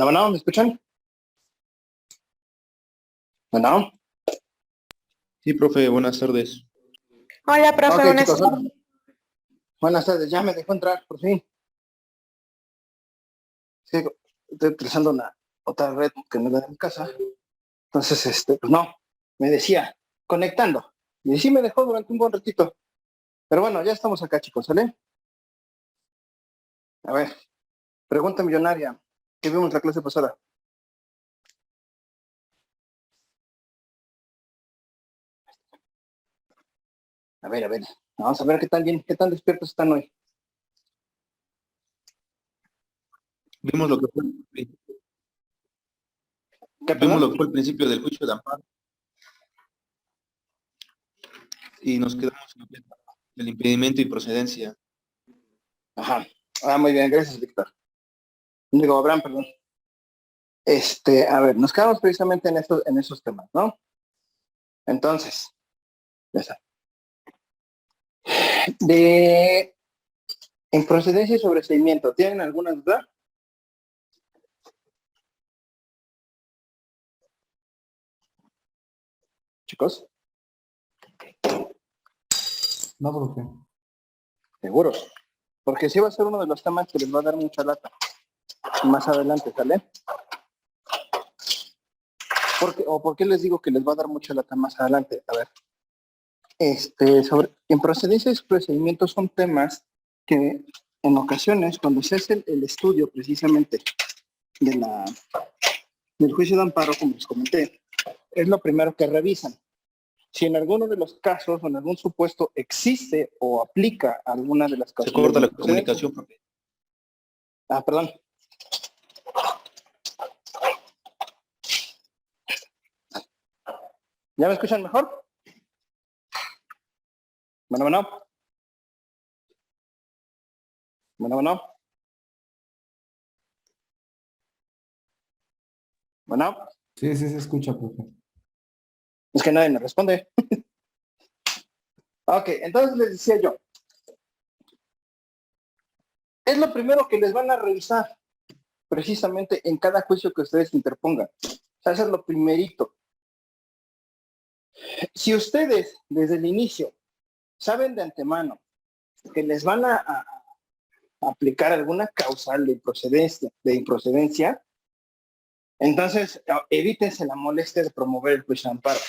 Bueno, ¿me escuchan? Bueno, Sí, profe, buenas tardes. Hola, profe, ok, buenas chicos, tardes. buenas tardes, ya me dejó entrar, por fin. Sí, estoy utilizando otra red que no es la de mi casa. Entonces, pues no, me decía, conectando. Y sí me dejó durante un buen ratito. Pero bueno, ya estamos acá, chicos, ¿sale? A ver, pregunta millonaria. ¿Qué vimos la clase pasada? A ver, vamos a ver qué tan despiertos están hoy. Vimos lo que fue, ¿Qué, vimos lo perdón? que fue el principio del juicio de amparo y nos quedamos en el impedimento y procedencia. Ajá. Ah, muy bien, gracias, Víctor. Digo, Abraham, perdón. A ver, nos quedamos precisamente en esos temas, ¿no? Entonces, ya está. De improcedencia y sobreseimiento, ¿tienen alguna duda? Chicos, No, profe. seguros. Porque sí va a ser uno de los temas que les va a dar mucha lata más adelante, ¿sale? ¿Por qué les digo que les va a dar mucha lata más adelante? A ver, sobre improcedencia y sobreseimiento son temas que en ocasiones, cuando se hace el estudio precisamente de del juicio de amparo, como les comenté, es lo primero que revisan. Si en alguno de los casos o en algún supuesto existe o aplica alguna de las Se causas. corta la comunicación, profe. Ah, perdón. ¿Ya me escuchan mejor? Bueno. Bueno, Sí, sí se escucha, profe. es que nadie me responde. Ok, entonces les decía yo, es lo primero que les van a revisar precisamente en cada juicio que ustedes interpongan. O sea, eso es lo primerito. Si ustedes desde el inicio saben de antemano que les van a aplicar alguna causal de improcedencia, entonces evítense la molestia de promover el juicio de amparo,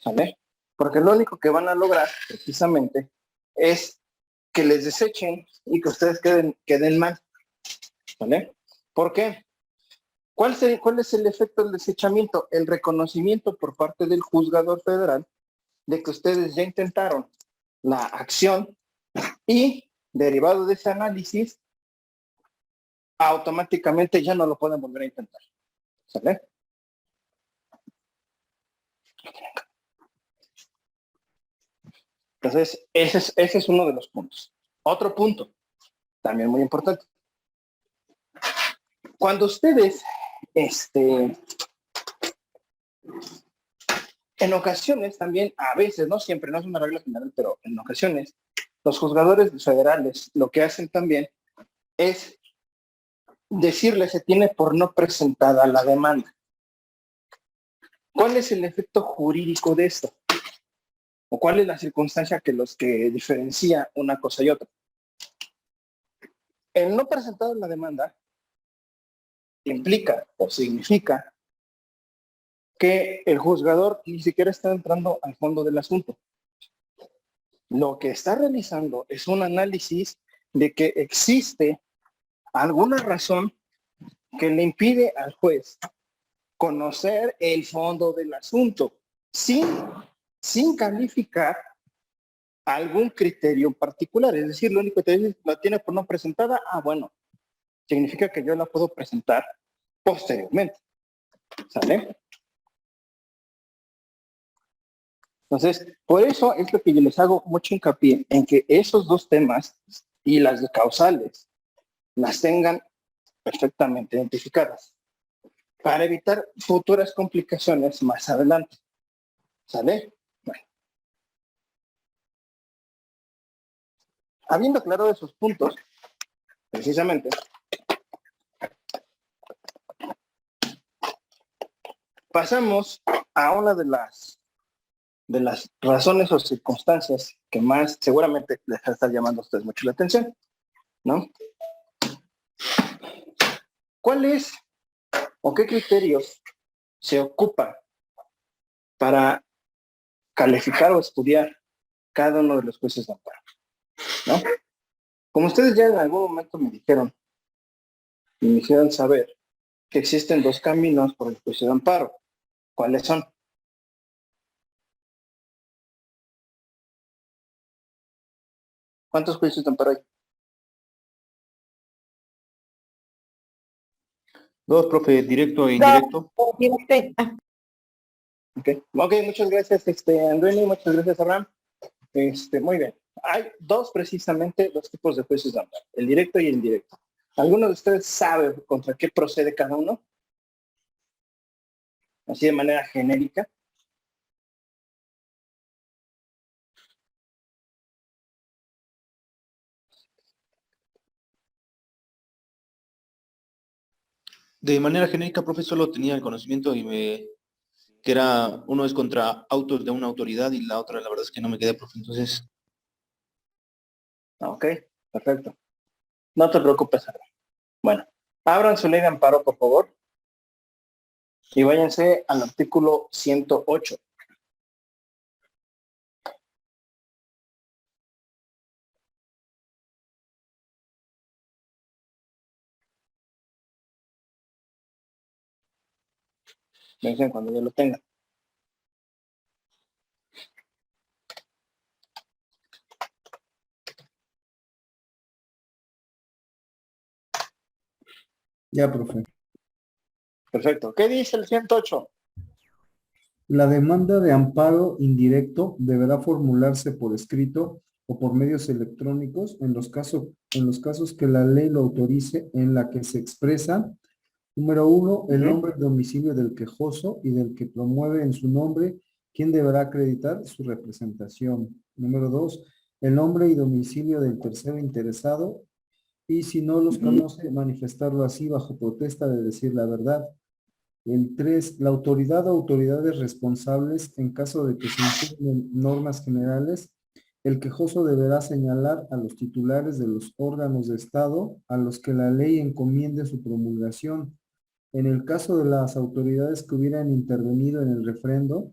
¿sale? Porque lo único que van a lograr precisamente es que les desechen y que ustedes queden mal, ¿vale? ¿Por qué? ¿Cuál es el efecto del desechamiento? El reconocimiento por parte del juzgador federal de que ustedes ya intentaron la acción y derivado de ese análisis, automáticamente ya no lo pueden volver a intentar, ¿sale? Entonces, ese es uno de los puntos. Otro punto, también muy importante. Cuando ustedes, en ocasiones también, a veces, no siempre, no es una regla general, pero en ocasiones, los juzgadores federales lo que hacen también es decirle se tiene por no presentada la demanda. ¿Cuál es el efecto jurídico de esto? ¿O cuál es la circunstancia que diferencia una cosa y otra? El no presentar la demanda implica o significa que el juzgador ni siquiera está entrando al fondo del asunto. Lo que está realizando es un análisis de que existe alguna razón que le impide al juez conocer el fondo del asunto sin calificar algún criterio particular. Es decir, lo único que te dice, la tiene por no presentada, bueno, significa que yo la puedo presentar posteriormente. ¿Sale? Entonces, por eso es lo que yo les hago mucho hincapié en que esos dos temas y las de causales las tengan perfectamente identificadas para evitar futuras complicaciones más adelante. ¿Sale? Bueno. Habiendo aclarado esos puntos, precisamente, Pasamos a una de las razones o circunstancias que más seguramente les va a estar llamando a ustedes mucho la atención, ¿no? ¿Cuál es o qué criterios se ocupan para calificar o estudiar cada uno de los juicios de amparo, ¿no? Como ustedes ya en algún momento me dijeron y me hicieron saber que existen dos caminos por el juicio de amparo. ¿Cuáles son? ¿Cuántos juicios de amparo hay? Dos, profe, directo e indirecto. Okay. Ok, muchas gracias, Andreni, muchas gracias, Abraham. Muy bien. Hay precisamente dos tipos de juicios de amparo, el directo y el indirecto. ¿Alguno de ustedes sabe contra qué procede cada uno? Así de manera genérica. De manera genérica, profe, solo tenía el conocimiento que era, uno es contra autos de una autoridad y la otra, la verdad es que no me quedé, profe. Entonces, Ok, perfecto. No te preocupes, Abraham. Bueno, abran su ley de amparo, por favor, y váyanse al artículo 108. Me dicen cuando yo lo tenga. Ya, profe. Perfecto. ¿Qué dice el 108? La demanda de amparo indirecto deberá formularse por escrito o por medios electrónicos en los casos que la ley lo autorice, en la que se expresa, número 1, el nombre y domicilio del quejoso y del que promueve en su nombre, quien deberá acreditar su representación. Número 2, el nombre y domicilio del tercero interesado, y si no los conoce, manifestarlo así bajo protesta de decir la verdad. El 3, la autoridad o autoridades responsables, en caso de que se impugnen normas generales, el quejoso deberá señalar a los titulares de los órganos de Estado a los que la ley encomiende su promulgación. En el caso de las autoridades que hubieran intervenido en el refrendo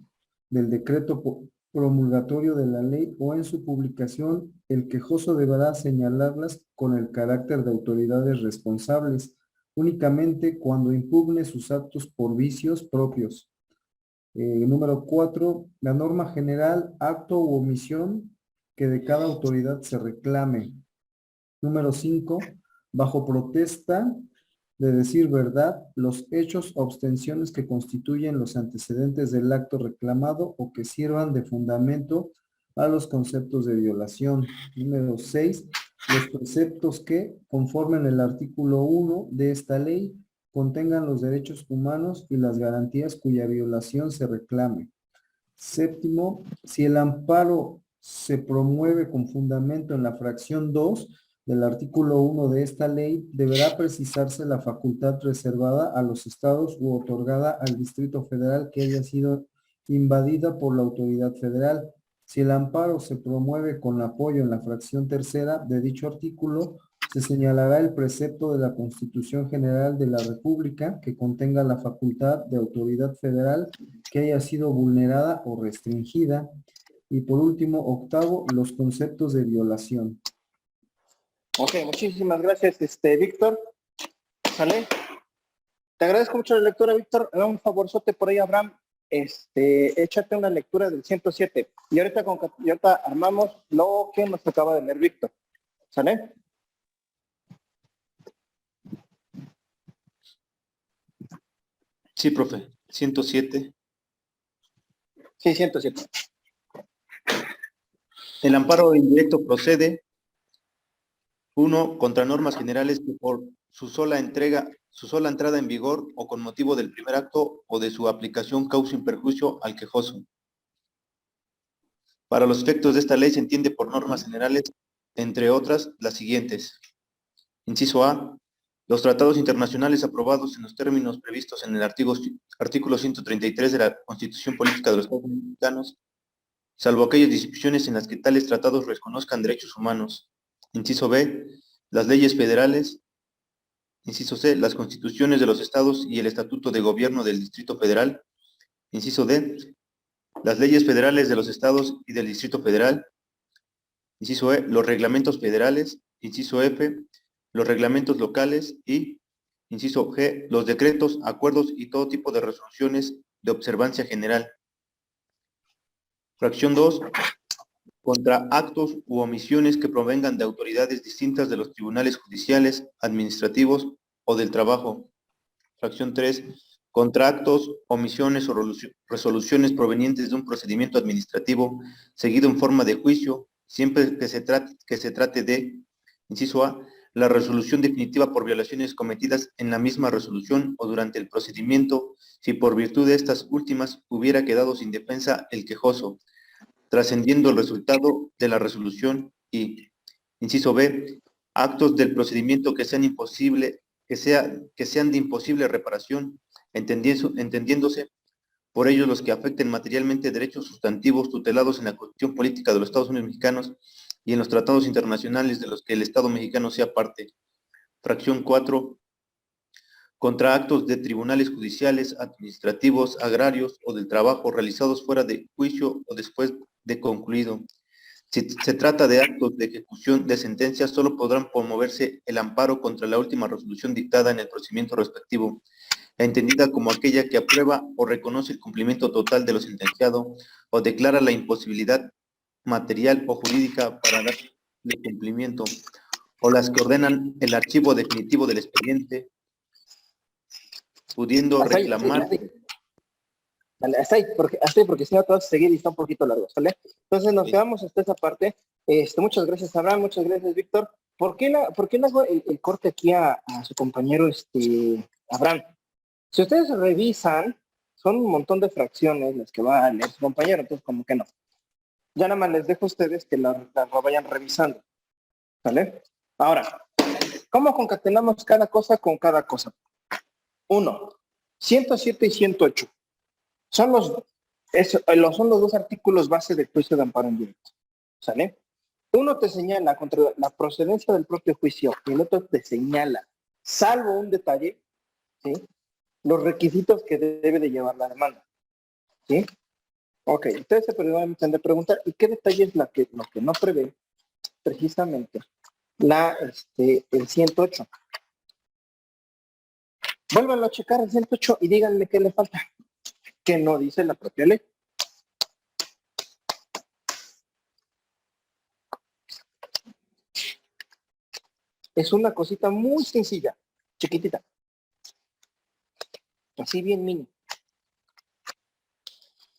del decreto promulgatorio de la ley o en su publicación, el quejoso deberá señalarlas con el carácter de autoridades responsables, únicamente cuando impugne sus actos por vicios propios. Número 4, la norma general, acto u omisión que de cada autoridad se reclame. Número 5, bajo protesta de decir verdad, los hechos o abstenciones que constituyen los antecedentes del acto reclamado o que sirvan de fundamento a los conceptos de violación. Número 6, los preceptos que, conforme en el artículo 1 de esta ley, contengan los derechos humanos y las garantías cuya violación se reclame. Séptimo, si el amparo se promueve con fundamento en la fracción 2 del artículo 1 de esta ley, deberá precisarse la facultad reservada a los estados u otorgada al Distrito Federal que haya sido invadida por la autoridad federal. Si el amparo se promueve con apoyo en la fracción tercera de dicho artículo, se señalará el precepto de la Constitución General de la República que contenga la facultad de autoridad federal que haya sido vulnerada o restringida. Y por último, octavo, los conceptos de violación. Ok, muchísimas gracias, Víctor. ¿Sale? Te agradezco mucho la lectura, Víctor. Haga un favorzote por ahí, Abraham. Échate una lectura del 107. Y ahorita armamos lo que nos acaba de leer Víctor. ¿Sale? sí, profe, 107. Sí, 107. El amparo indirecto procede, 1, contra normas generales que por su sola entrada en vigor o con motivo del primer acto o de su aplicación causen perjuicio al quejoso. Para los efectos de esta ley se entiende por normas generales, entre otras, las siguientes. Inciso A, Los tratados internacionales aprobados en los términos previstos en el artículo 133 de la Constitución Política de los Estados Mexicanos, salvo aquellas disposiciones en las que tales tratados reconozcan derechos humanos. Inciso B, las leyes federales. Inciso C, las constituciones de los estados y el estatuto de gobierno del Distrito Federal. Inciso D, las leyes federales de los estados y del Distrito Federal. Inciso E, los reglamentos federales. Inciso F, los reglamentos locales. Y inciso G, los decretos, acuerdos y todo tipo de resoluciones de observancia general. Fracción 2, contra actos u omisiones que provengan de autoridades distintas de los tribunales judiciales, administrativos o del trabajo. Fracción 3, contra actos, omisiones o resoluciones provenientes de un procedimiento administrativo seguido en forma de juicio, siempre que se trate de, inciso A, la resolución definitiva por violaciones cometidas en la misma resolución o durante el procedimiento, si por virtud de estas últimas hubiera quedado sin defensa el quejoso, trascendiendo el resultado de la resolución. Y, inciso B, actos del procedimiento que sean de imposible reparación, entendiéndose por ellos los que afecten materialmente derechos sustantivos tutelados en la Constitución Política de los Estados Unidos Mexicanos y en los tratados internacionales de los que el Estado mexicano sea parte. Fracción 4, contra actos de tribunales judiciales, administrativos, agrarios o del trabajo realizados fuera de juicio o después de concluido. Si se trata de actos de ejecución de sentencias, solo podrán promoverse el amparo contra la última resolución dictada en el procedimiento respectivo, entendida como aquella que aprueba o reconoce el cumplimiento total de lo sentenciado o declara la imposibilidad material o jurídica para darle cumplimiento, o las que ordenan el archivo definitivo del expediente, pudiendo Hasta ahí, reclamar. sí, vale, hasta ahí, porque si no te vas a seguir y está un poquito largo, ¿sale? Entonces nos quedamos hasta esa parte. Muchas gracias, Abraham, muchas gracias, Víctor. ¿Por qué le hago el corte aquí a su compañero Abraham? Si ustedes revisan, son un montón de fracciones las que va a leer su compañero, entonces como que no. Ya nada más les dejo a ustedes que la vayan revisando, ¿vale? Ahora, ¿cómo concatenamos cada cosa con cada cosa? 1, 107 y 108. Son los dos artículos base del juicio de amparo en directo, ¿sale? Uno te señala contra la procedencia del propio juicio y el otro te señala, salvo un detalle, ¿sí?, los requisitos que debe de llevar la demanda, ¿sí? Ok, ustedes se pueden preguntar, ¿y qué detalle es lo que no prevé precisamente el 108? Vuélvanlo a checar el 108 y díganle qué le falta, que no dice la propia ley. Es una cosita muy sencilla, chiquitita. Así bien mini.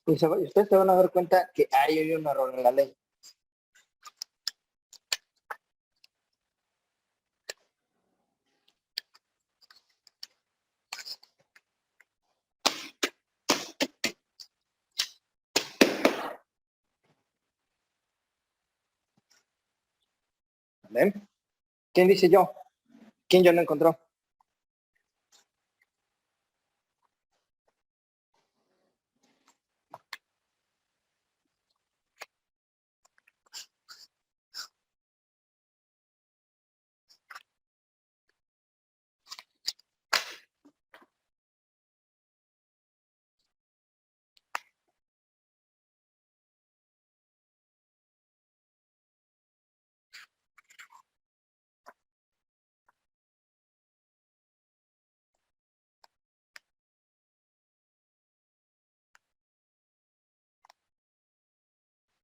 Y ustedes se van a dar cuenta que hay un error en la ley. ¿Vale? ¿Quién dice yo? ¿Quién ya lo encontró?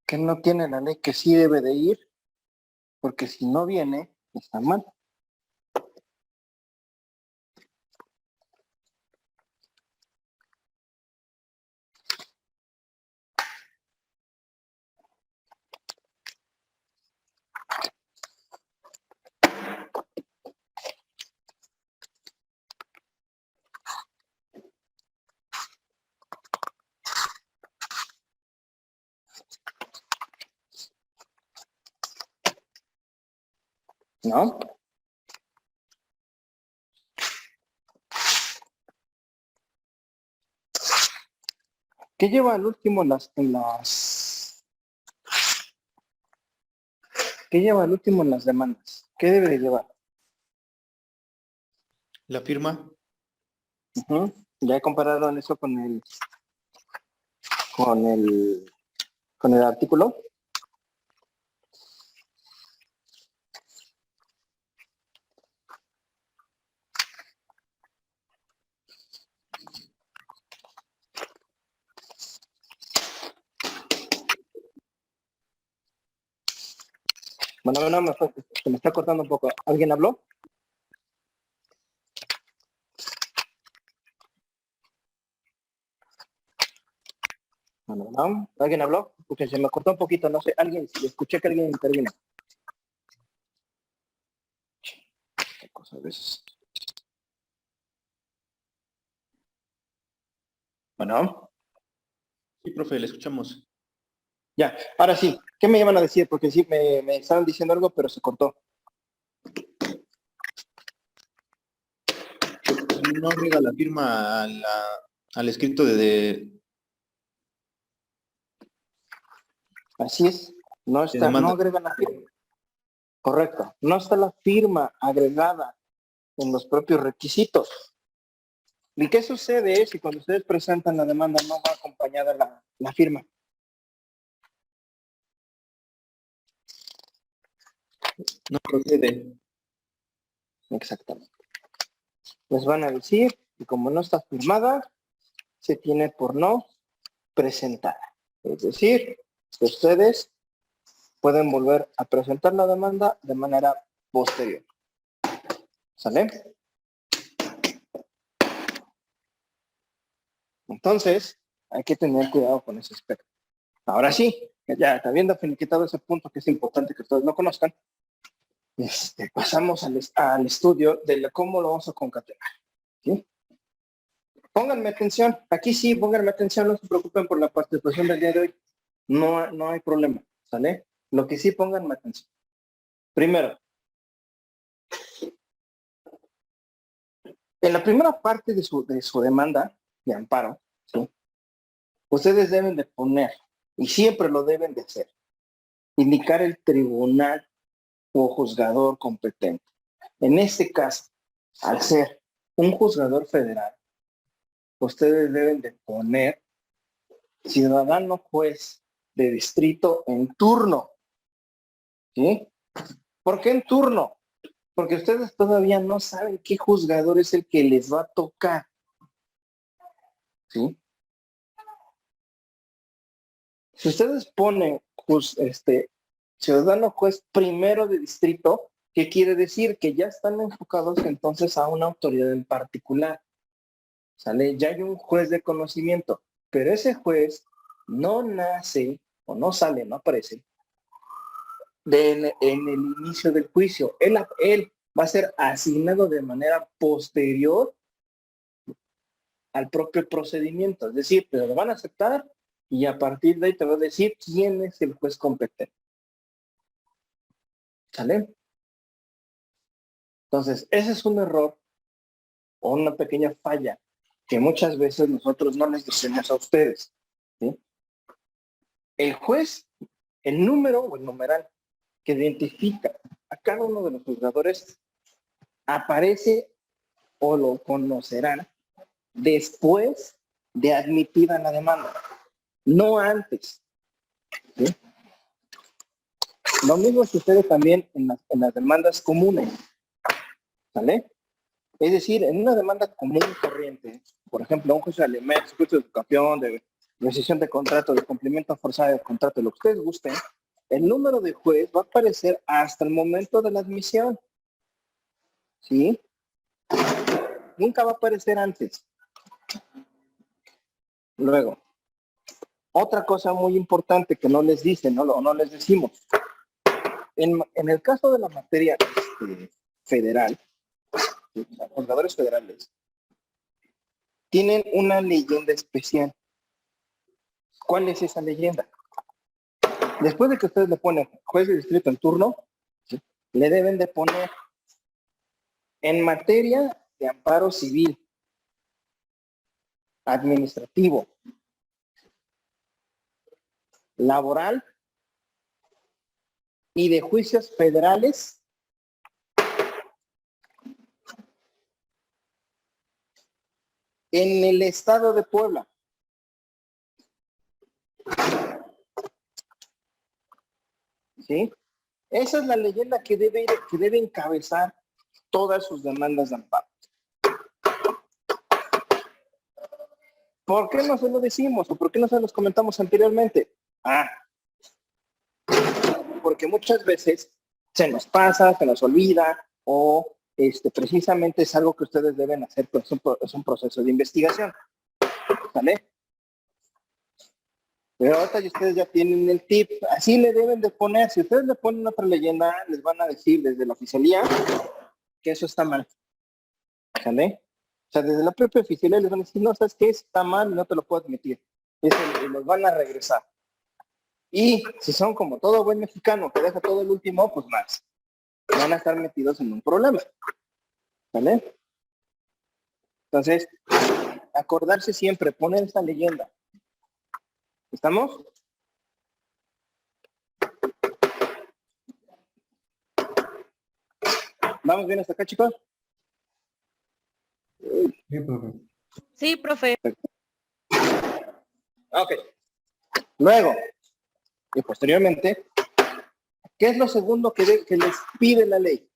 Que no tiene la ley, que sí debe de ir, porque si no viene, está mal. ¿No? ¿Qué lleva al último ¿Qué lleva al último en las demandas? ¿Qué debe de llevar? La firma. Ujú. Ya he comparado eso con el artículo. Bueno, no, se me está cortando un poco. ¿Alguien habló? Bueno, no. ¿Alguien habló? Porque se me cortó un poquito, no sé. Escuché que alguien intervino. Qué cosa a veces. Bueno, Sí, profe, le escuchamos. ya. Ahora sí. ¿Qué me iban a decir? Porque sí, me estaban diciendo algo, pero se cortó. No agrega la firma al escrito Así es. No de está, no demanda. agrega la firma. Correcto. No está la firma agregada en los propios requisitos. ¿Y qué sucede si cuando ustedes presentan la demanda no va acompañada la firma? No procede. Exactamente. Les van a decir que como no está firmada, se tiene por no presentada. Es decir, que ustedes pueden volver a presentar la demanda de manera posterior. ¿Sale? Entonces, hay que tener cuidado con ese aspecto. Ahora sí, ya habiendo finiquitado ese punto que es importante que ustedes lo conozcan, pasamos al estudio de cómo lo vamos a concatenar. ¿Sí? Pónganme atención, aquí sí, pónganme atención, no se preocupen por la participación del día de hoy. No hay problema, ¿sale? Lo que sí, pónganme atención. Primero, en la primera parte de su demanda de amparo, ¿sí? Ustedes deben de poner, y siempre lo deben de hacer, indicar el tribunal o juzgador competente. En este caso, al ser un juzgador federal, ustedes deben de poner ciudadano juez de distrito en turno. ¿Sí? ¿Por qué en turno? Porque ustedes todavía no saben qué juzgador es el que les va a tocar. ¿Sí? Si ustedes ponen ciudadano juez primero de distrito, ¿qué quiere decir? Que ya están enfocados entonces a una autoridad en particular. ¿Sale? Ya hay un juez de conocimiento, pero ese juez no nace o no sale, no aparece en el inicio del juicio. Él va a ser asignado de manera posterior al propio procedimiento. Es decir, te lo van a aceptar y a partir de ahí te va a decir quién es el juez competente. ¿Sale? Entonces, ese es un error o una pequeña falla que muchas veces nosotros no les decimos a ustedes. ¿Sí? El juez, el número o el numeral que identifica a cada uno de los juzgadores aparece o lo conocerán después de admitida la demanda, no antes. ¿Sí? Lo mismo sucede también en las demandas comunes, ¿sale? Es decir, en una demanda común y corriente, por ejemplo, un juicio de alimentos, juicio de educación, de rescisión de contrato, de cumplimiento forzado de contrato, lo que ustedes gusten, el número de juez va a aparecer hasta el momento de la admisión, ¿sí? Nunca va a aparecer antes. Luego, otra cosa muy importante que no les dicen, no les decimos. En el caso de la materia federal, los juzgadores federales tienen una leyenda especial. ¿Cuál es esa leyenda? Después de que ustedes le ponen juez de distrito en turno, ¿sí?, le deben de poner en materia de amparo civil, administrativo, laboral y de juicios federales en el estado de Puebla. ¿Sí? Esa es la leyenda que debe encabezar todas sus demandas de amparo. ¿Por qué no se lo decimos o por qué no se los comentamos anteriormente? Porque muchas veces se nos pasa, se nos olvida o precisamente es algo que ustedes deben hacer, pues es un proceso de investigación. ¿Vale? Pero ahorita ustedes ya tienen el tip, así le deben de poner. Si ustedes le ponen otra leyenda, les van a decir desde la oficialía que eso está mal. ¿Vale? O sea, desde la propia oficialía les van a decir, no, ¿sabes qué? Está mal, no te lo puedo admitir. Y los van a regresar. Y si son como todo buen mexicano que deja todo el último, pues más. Van a estar metidos en un problema. ¿Vale? Entonces, acordarse siempre, poner esta leyenda. ¿Estamos? ¿Vamos bien hasta acá, chicos? Sí, profe. Sí, profe. Ok. Luego, y posteriormente, ¿qué es lo segundo que les pide la ley?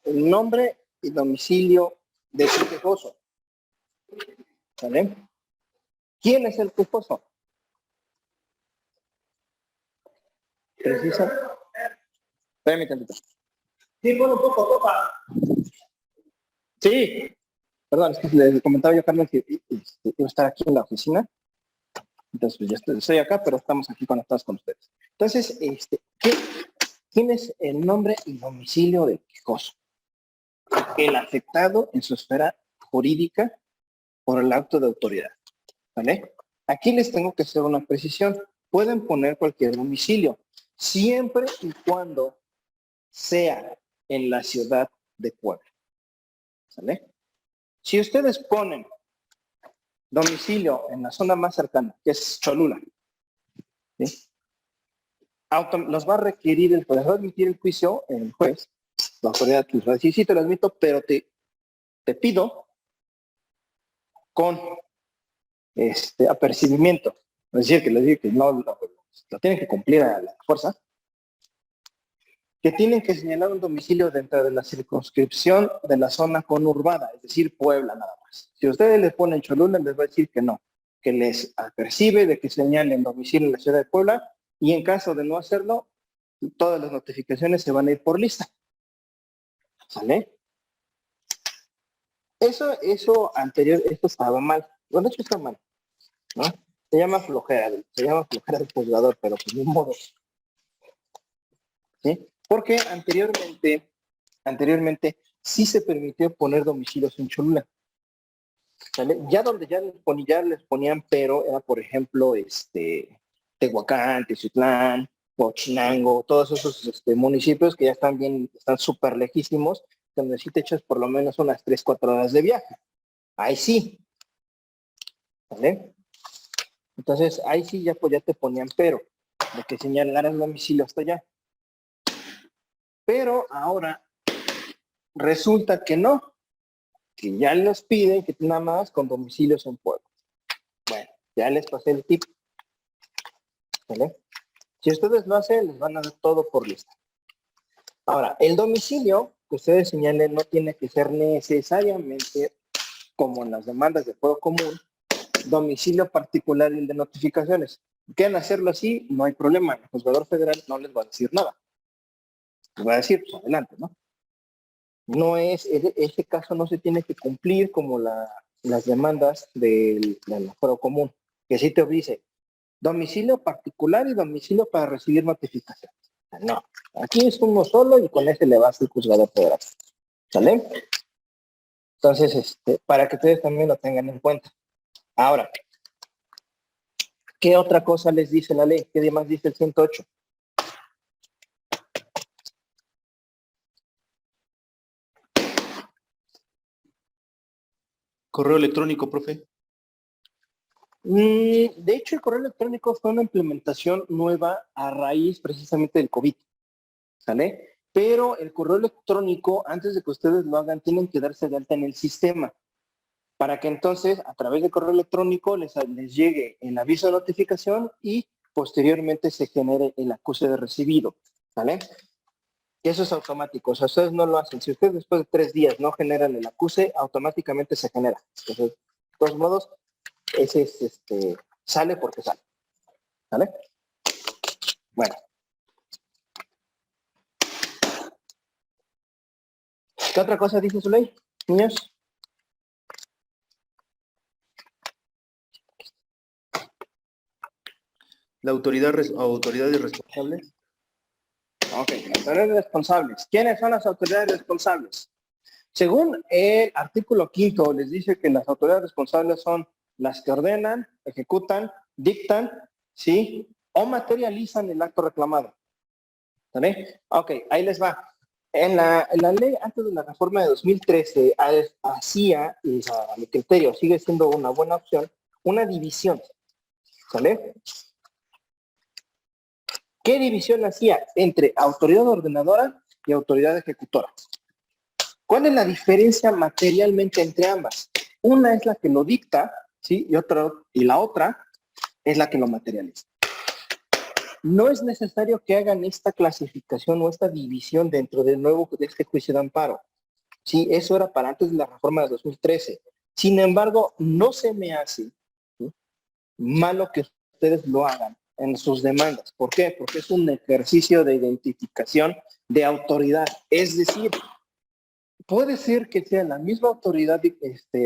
El nombre y domicilio de su quejoso. ¿Vale? ¿Quién es el quejoso? Precisa. Espérame tantito. Sí, pon un poco, copa. Sí. Perdón, es que le comentaba yo a Carmen que iba a estar aquí en la oficina. Entonces, pues ya estoy acá, pero estamos aquí conectados con ustedes. Entonces, ¿quién es el nombre y domicilio del quejoso? El afectado en su esfera jurídica por el acto de autoridad. ¿Vale? Aquí les tengo que hacer una precisión. Pueden poner cualquier domicilio, siempre y cuando sea en la ciudad de Puebla. ¿Vale? Si ustedes ponen domicilio en la zona más cercana, que es Cholula, ¿sí? Los va a requerir les va a admitir el juicio el juez, la autoridad les va a decir, sí te lo admito, pero te pido con apercibimiento. Es decir, que les digo que no lo tienen que cumplir a la fuerza, que tienen que señalar un domicilio dentro de la circunscripción de la zona conurbada, es decir, Puebla nada más. Si ustedes les ponen Cholula, les va a decir que no, que les apercibe de que señalen domicilio en la ciudad de Puebla, y en caso de no hacerlo, todas las notificaciones se van a ir por lista. ¿Sale? Eso anterior, esto estaba mal. Bueno, de hecho está mal, ¿no? Se llama flojera del juzgador, pero pues ni modo. ¿Sí? Porque anteriormente sí se permitió poner domicilios en Cholula. ¿Sale? Ya donde ya les ponían pero era, por ejemplo, Tehuacán, Teziutlán, Huachinango, todos esos municipios que ya están súper lejísimos, donde sí te echas por lo menos unas 3-4 horas de viaje. Ahí sí. ¿Vale? Entonces, ahí sí ya, pues, ya te ponían pero, de que señalaran el domicilio hasta allá. Pero ahora resulta que no, que ya los piden que nada más con domicilios en Puebla. Bueno, ya les pasé el tip. ¿Vale? Si ustedes lo hacen, les van a dar todo por lista. Ahora, el domicilio que ustedes señalen no tiene que ser necesariamente, como en las demandas de fuero común, domicilio particular y el de notificaciones. ¿Quieren hacerlo así? No hay problema. El juzgador federal no les va a decir nada. Les va a decir, pues adelante, ¿no? No es, este caso no se tiene que cumplir como las demandas del fuero común, que sí te dice domicilio particular y domicilio para recibir notificaciones. No, aquí es uno solo y con ese le vas al juzgador federal. ¿Sale? Entonces, para que ustedes también lo tengan en cuenta. Ahora, ¿qué otra cosa les dice la ley? ¿Qué más dice el 108? Correo electrónico, profe. De hecho, el correo electrónico fue una implementación nueva a raíz precisamente del COVID, ¿sale? Pero el correo electrónico, antes de que ustedes lo hagan, tienen que darse de alta en el sistema, para que entonces, a través del correo electrónico, les llegue el aviso de notificación y posteriormente se genere el acuse de recibido, ¿vale? Y eso es automático, o sea, ustedes no lo hacen. Si ustedes después de 3 días no generan el acuse, automáticamente se genera. Entonces, de todos modos, ese es, sale porque sale, ¿vale? Bueno. ¿Qué otra cosa dice su ley, niños? La autoridades responsables. Ok, autoridades responsables. ¿Quiénes son las autoridades responsables? Según el artículo 5, les dice que las autoridades responsables son las que ordenan, ejecutan, dictan, ¿sí? O materializan el acto reclamado. ¿Vale? Ok, ahí les va. En la ley antes de la reforma de 2013 hacía, y a mi criterio sigue siendo una buena opción, una división. ¿Vale? ¿Qué división hacía entre autoridad ordenadora y autoridad ejecutora? ¿Cuál es la diferencia materialmente entre ambas? Una es la que lo dicta, ¿sí? Y la otra es la que lo materializa. No es necesario que hagan esta clasificación o esta división dentro de este juicio de amparo. Sí, eso era para antes de la reforma de 2013. Sin embargo, no se me hace, ¿sí?, malo que ustedes lo hagan en sus demandas. ¿Por qué? Porque es un ejercicio de identificación de autoridad. Es decir, puede ser que sea la misma autoridad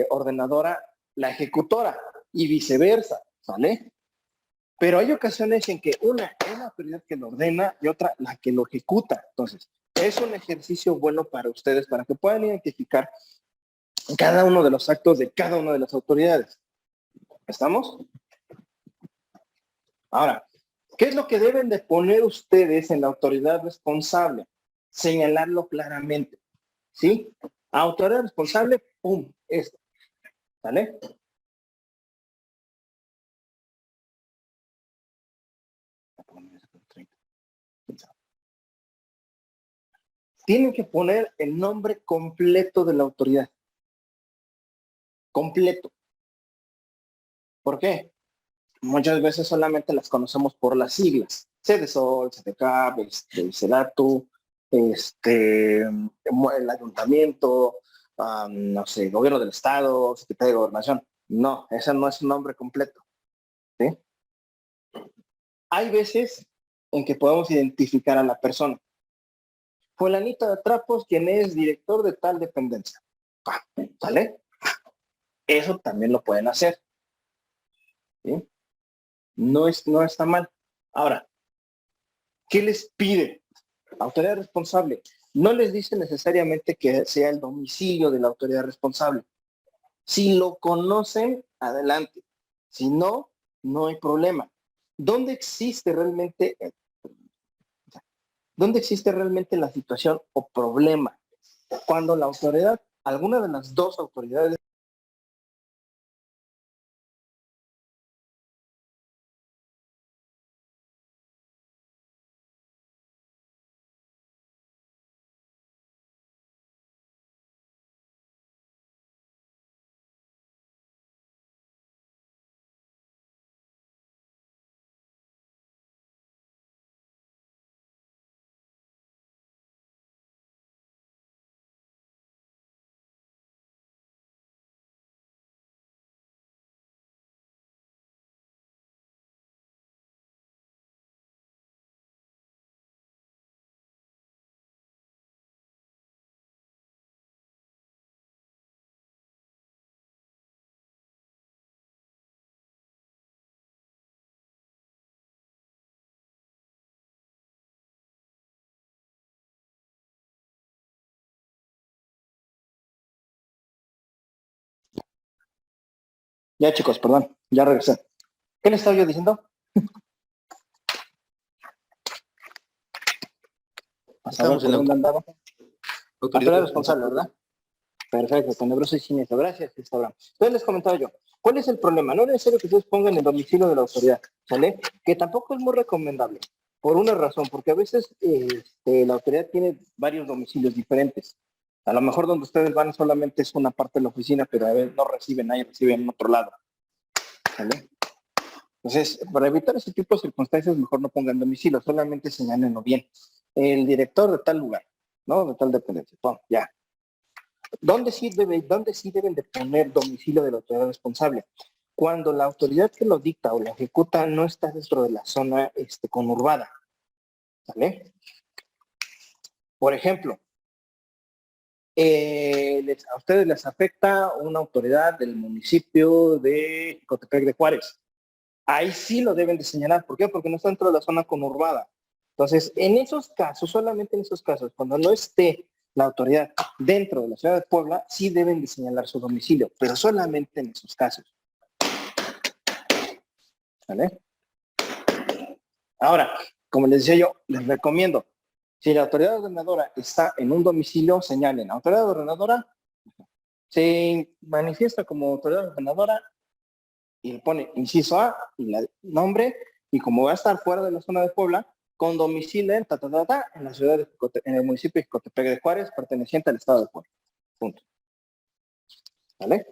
ordenadora la ejecutora y viceversa, ¿vale? Pero hay ocasiones en que una es la autoridad que lo ordena y otra la que lo ejecuta. Entonces, es un ejercicio bueno para ustedes, para que puedan identificar cada uno de los actos de cada una de las autoridades. ¿Estamos? Ahora, ¿qué es lo que deben de poner ustedes en la autoridad responsable? Señalarlo claramente, ¿sí? Autoridad responsable, ¡pum!, esto, ¿vale? Tienen que poner el nombre completo de la autoridad. Completo. ¿Por qué? Muchas veces solamente las conocemos por las siglas. CDSOL, CDCAP, CEDATU, el ayuntamiento, no sé, gobierno del estado, secretaría de gobernación. No, ese no es un nombre completo, ¿sí? Hay veces en que podemos identificar a la persona. Fulanito de Trapos, quien es director de tal dependencia. ¿Vale? Eso también lo pueden hacer, ¿sí? No está mal. Ahora, ¿qué les pide? Autoridad responsable. No les dice necesariamente que sea el domicilio de la autoridad responsable. Si lo conocen, adelante. Si no, no hay problema. ¿Dónde existe realmente la situación o problema? Cuando la autoridad, alguna de las dos autoridades, ya chicos, perdón, ya regresé. ¿Qué les estaba yo diciendo? Estamos en la autoridad responsable, ¿verdad? Perfecto, tenebroso y siniestro. Gracias, Instagram. Entonces les comentaba yo, ¿Cuál es el problema? No es necesario que ustedes pongan el domicilio de la autoridad, ¿sale? Que tampoco es muy recomendable, por una razón, porque a veces la autoridad tiene varios domicilios diferentes. A lo mejor donde ustedes van solamente es una parte de la oficina, pero a veces no reciben ahí, reciben en otro lado, ¿sale? Entonces, para evitar ese tipo de circunstancias, mejor no pongan domicilio, solamente señálenlo bien. El director de tal lugar, ¿no? De tal dependencia. Bueno, ya. ¿Dónde sí deben de poner domicilio de la autoridad responsable? Cuando la autoridad que lo dicta o lo ejecuta no está dentro de la zona conurbada, ¿vale? Por ejemplo, a ustedes les afecta una autoridad del municipio de Ecotepec de Juárez. Ahí sí lo deben de señalar. ¿Por qué? Porque no está dentro de la zona conurbada. Entonces, en esos casos, solamente en esos casos, cuando no esté la autoridad dentro de la ciudad de Puebla, sí deben de señalar su domicilio, pero solamente en esos casos. ¿Vale? Ahora, como les decía yo, les recomiendo, si la autoridad ordenadora está en un domicilio, señalen. La autoridad ordenadora se manifiesta como autoridad ordenadora y le pone inciso A y el nombre, y como va a estar fuera de la zona de Puebla, con domicilio en la ciudad de en el municipio de Ecotepec de Juárez, perteneciente al estado de Puebla. Punto. ¿Vale?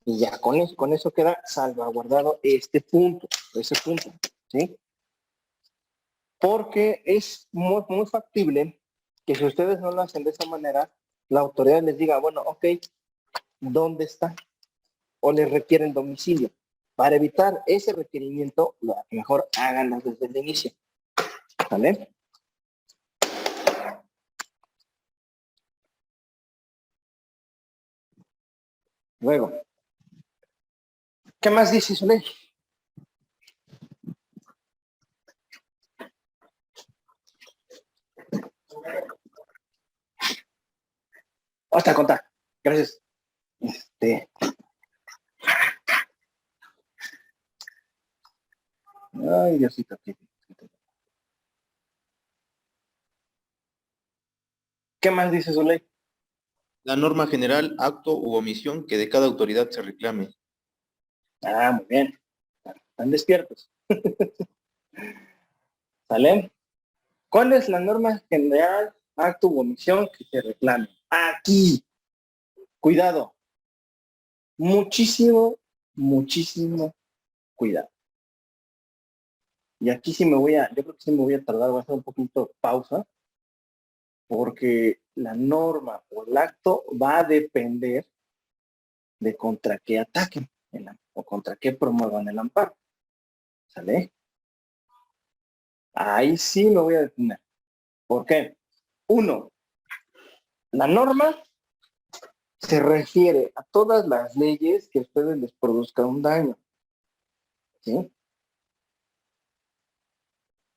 Y ya con eso queda salvaguardado ese punto, ¿sí? Porque es muy, muy factible que si ustedes no lo hacen de esa manera, la autoridad les diga, bueno, ok, ¿dónde está? O les requiere el domicilio. Para evitar ese requerimiento, mejor háganlo desde el inicio. ¿Vale? Luego, ¿qué más dice su ley? Hasta contar. Gracias. Ay, Diosito. ¿Qué más dice su ley? La norma general, acto u omisión que de cada autoridad se reclame. Ah, muy bien. Están despiertos. ¿Sale? ¿Cuál es la norma general, acto u omisión que se reclame? Aquí. Cuidado. Muchísimo, muchísimo cuidado. Y aquí sí yo creo que sí me voy a tardar, voy a hacer un poquito de pausa, porque la norma o el acto va a depender de contra qué ataquen o contra qué promuevan el amparo. ¿Sale? Ahí sí me voy a detener. ¿Por qué? Uno, la norma se refiere a todas las leyes que a ustedes les produzcan un daño. ¿Sí?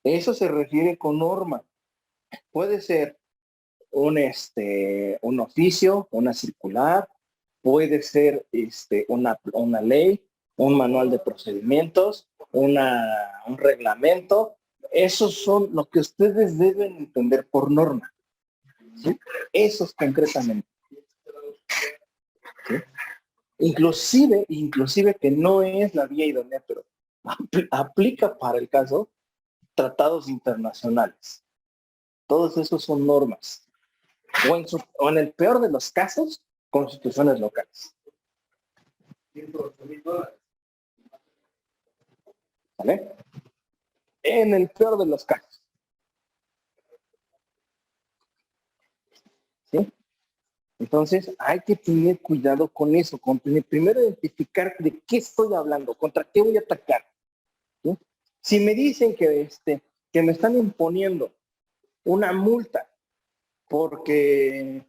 Eso se refiere con norma. Puede ser un oficio, una circular, puede ser una ley, un manual de procedimientos, un reglamento. Esos son lo que ustedes deben entender por norma. ¿Sí? Esos concretamente. ¿Sí? Inclusive que no es la vía idónea, pero aplica para el caso tratados internacionales. Todos esos son normas. O en el peor de los casos, constituciones locales. ¿Vale? En el peor de los casos. ¿Sí? Entonces, hay que tener cuidado con eso, con primero identificar de qué estoy hablando, contra qué voy a atacar. ¿Sí? Si me dicen que me están imponiendo una multa porque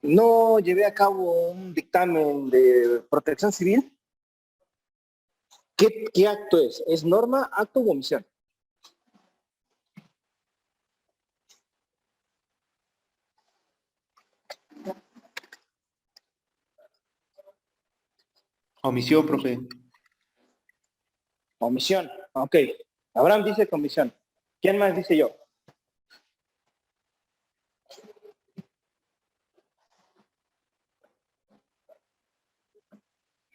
no llevé a cabo un dictamen de protección civil, ¿qué acto es? ¿Es norma, acto u omisión? Omisión, profe. Omisión, ok. Abraham dice comisión. ¿Quién más dice yo?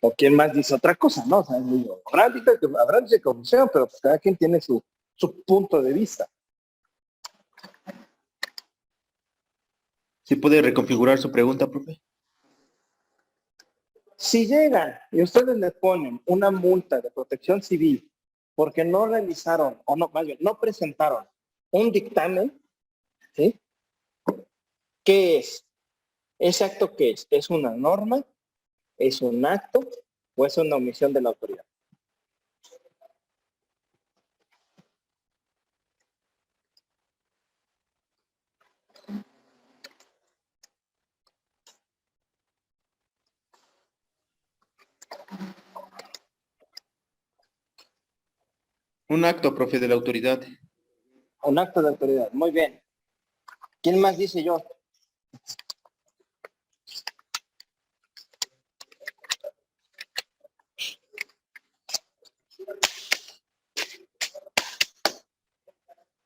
O quién más dice otra cosa, ¿no? O sea, digo, habrá dice corrupción, pero pues cada quien tiene su punto de vista. ¿Sí puede reconfigurar su pregunta, profe? Si llegan y ustedes le ponen una multa de protección civil porque no realizaron, o no, más bien, no presentaron un dictamen, ¿sí? ¿Qué es? ¿Ese acto qué es? ¿Es una norma? ¿Es un acto? ¿O es una omisión de la autoridad? Un acto, profe, de la autoridad. Un acto de autoridad. Muy bien. ¿Quién más dice yo?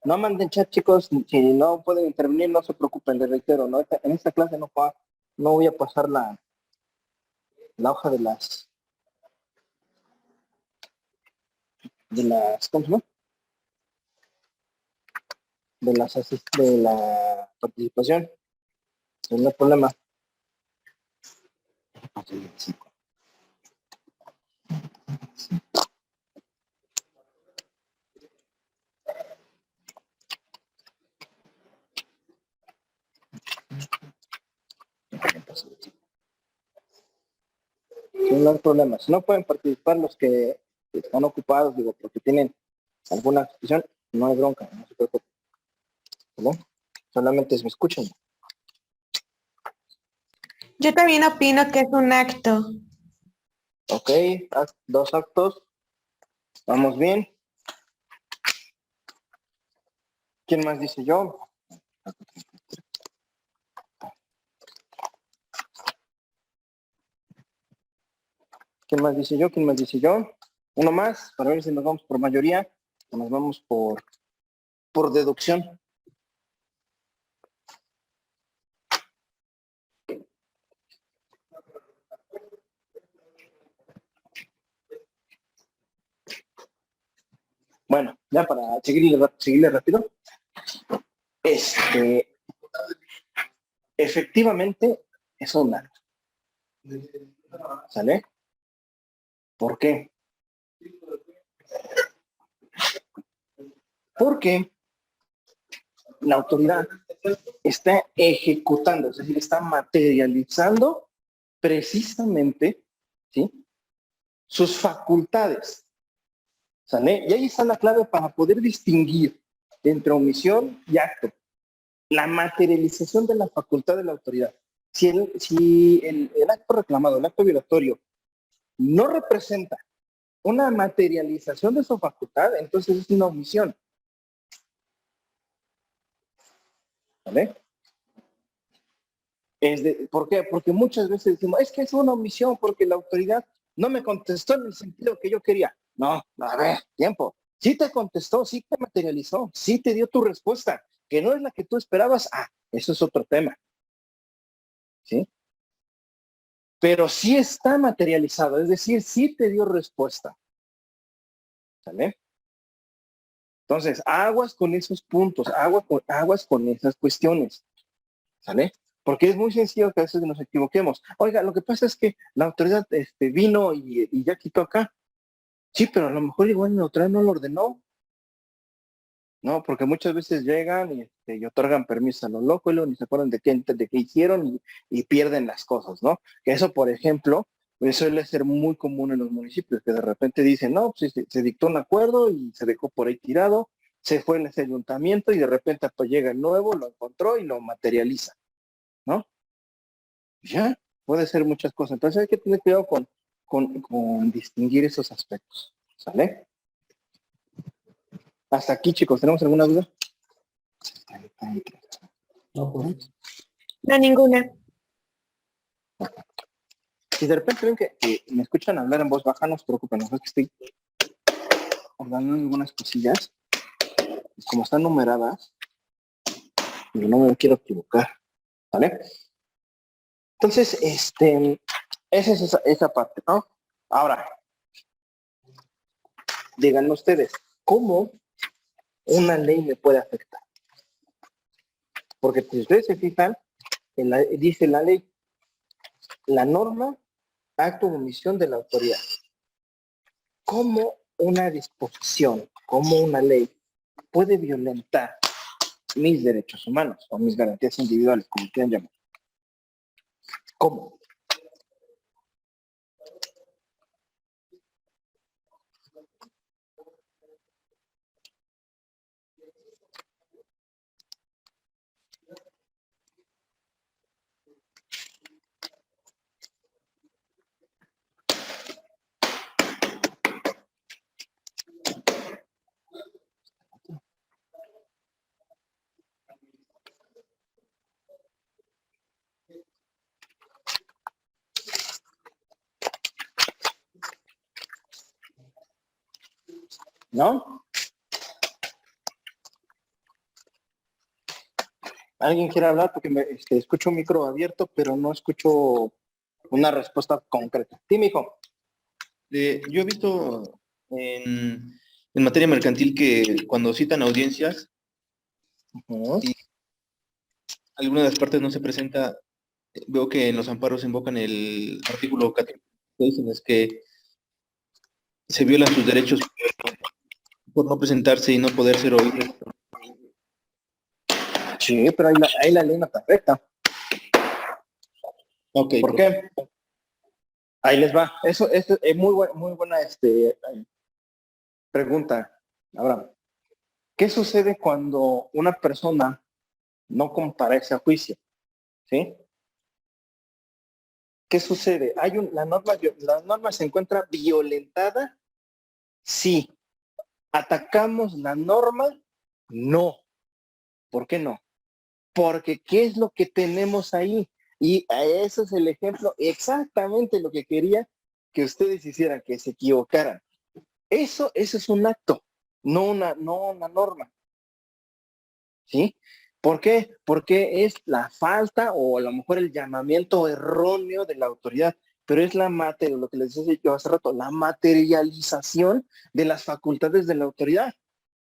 No manden chat, chicos. Si no pueden intervenir, no se preocupen. Les reitero, ¿no? En esta clase no voy a pasar la hoja de las ¿cómo se llama? De la participación. No hay problema. No hay problema. Si no pueden participar los que están ocupados, digo, porque tienen alguna expresión, no hay bronca, no se preocupen. ¿No? Solamente me escuchan. Yo también opino que es un acto. Ok, 2 actos. Vamos bien. ¿Quién más dice yo? ¿Quién más dice yo? ¿Quién más dice yo? Uno más, para ver si nos vamos por mayoría o nos vamos por deducción. Bueno, ya para seguirle rápido. Efectivamente es un acto. ¿Sale? ¿Por qué? Porque la autoridad está ejecutando, es decir, está materializando precisamente, ¿sí?, sus facultades. ¿Sale? Y ahí está la clave para poder distinguir entre omisión y acto. La materialización de la facultad de la autoridad. Si el acto reclamado, el acto violatorio, no representa una materialización de su facultad, entonces es una omisión. ¿Vale? ¿Por qué? Porque muchas veces decimos, es que es una omisión porque la autoridad no me contestó en el sentido que yo quería. No, a ver, tiempo. Sí te contestó, sí te materializó, sí te dio tu respuesta, que no es la que tú esperabas. Eso es otro tema. ¿Sí? Pero sí está materializado, es decir, sí te dio respuesta. ¿Sale? Entonces, aguas con esos puntos, aguas con esas cuestiones. ¿Sale? Porque es muy sencillo que a veces nos equivoquemos. Oiga, lo que pasa es que la autoridad vino y ya quitó acá. Sí, pero a lo mejor igual la autoridad no lo ordenó. No, porque muchas veces llegan y otorgan permiso a lo loco y luego ni se acuerdan de qué hicieron y pierden las cosas, ¿no? Que eso, por ejemplo, suele ser muy común en los municipios, que de repente dicen, no, pues se dictó un acuerdo y se dejó por ahí tirado, se fue en ese ayuntamiento y de repente pues llega el nuevo, lo encontró y lo materializa, ¿no? Ya, puede ser muchas cosas. Entonces hay que tener cuidado con distinguir esos aspectos, ¿sale? Hasta aquí, chicos, ¿tenemos alguna duda? No, pues. No, ninguna. Si de repente ven que me escuchan hablar en voz baja, no se preocupen, es que estoy ordenando algunas cosillas. Y como están numeradas, no me quiero equivocar, ¿vale? Entonces, esa es esa parte, ¿no? Ahora, díganme ustedes, ¿cómo una ley me puede afectar? Porque si ustedes se fijan, dice la ley, la norma, acto o omisión de la autoridad. ¿Cómo una disposición, como una ley, puede violentar mis derechos humanos o mis garantías individuales, como quieran llamar? ¿Cómo? ¿No? ¿Alguien quiere hablar? Porque escucho un micro abierto, pero no escucho una respuesta concreta. Sí, mijo. Yo he visto en materia mercantil que cuando citan audiencias, y alguna de las partes no se presenta, veo que en los amparos invocan el artículo 14, en el que se violan sus derechos por no presentarse y no poder ser oídos. Sí, pero ahí la ley no está recta. Ok, ¿Por qué? Ahí les va. Eso es muy buena pregunta. Ahora, ¿qué sucede cuando una persona no comparece a juicio? ¿Sí? ¿Qué sucede? La norma se encuentra violentada. Sí. ¿Atacamos la norma? No. ¿Por qué no? Porque ¿qué es lo que tenemos ahí? Y eso es el ejemplo, exactamente lo que quería que ustedes hicieran, que se equivocaran. Eso es un acto, no una norma. ¿Sí? ¿Por qué? Porque es la falta o a lo mejor el llamamiento erróneo de la autoridad, pero es lo que les decía yo hace rato, la materialización de las facultades de la autoridad.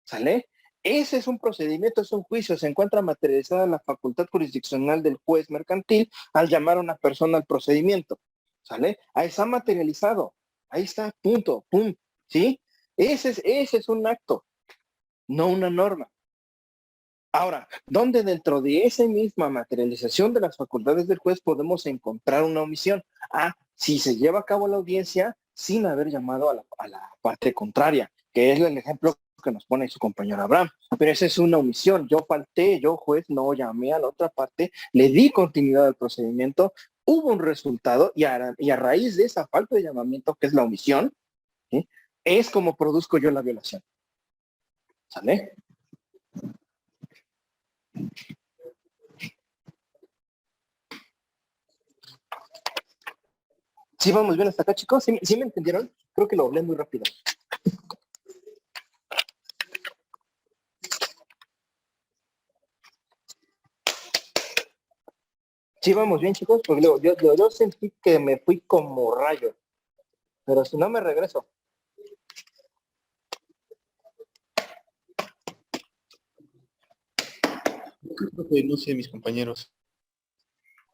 ¿Sale? Ese es un procedimiento, es un juicio, se encuentra materializada la facultad jurisdiccional del juez mercantil al llamar a una persona al procedimiento. ¿Sale? Ahí está materializado. Ahí está, punto, pum. ¿Sí? Ese es un acto, no una norma. Ahora, ¿dónde dentro de esa misma materialización de las facultades del juez podemos encontrar una omisión? Si se lleva a cabo la audiencia sin haber llamado a la parte contraria, que es el ejemplo que nos pone su compañero Abraham. Pero esa es una omisión. Yo falté, yo juez no llamé a la otra parte, le di continuidad al procedimiento, hubo un resultado y a raíz de esa falta de llamamiento, que es la omisión, ¿sí? Es como produzco yo la violación. ¿Sale? ¿Sí vamos bien hasta acá, chicos? ¿Sí me entendieron? Creo que lo hablé muy rápido. Sí vamos bien, chicos, porque yo sentí que me fui como rayo, pero si no me regreso. No sé, mis compañeros.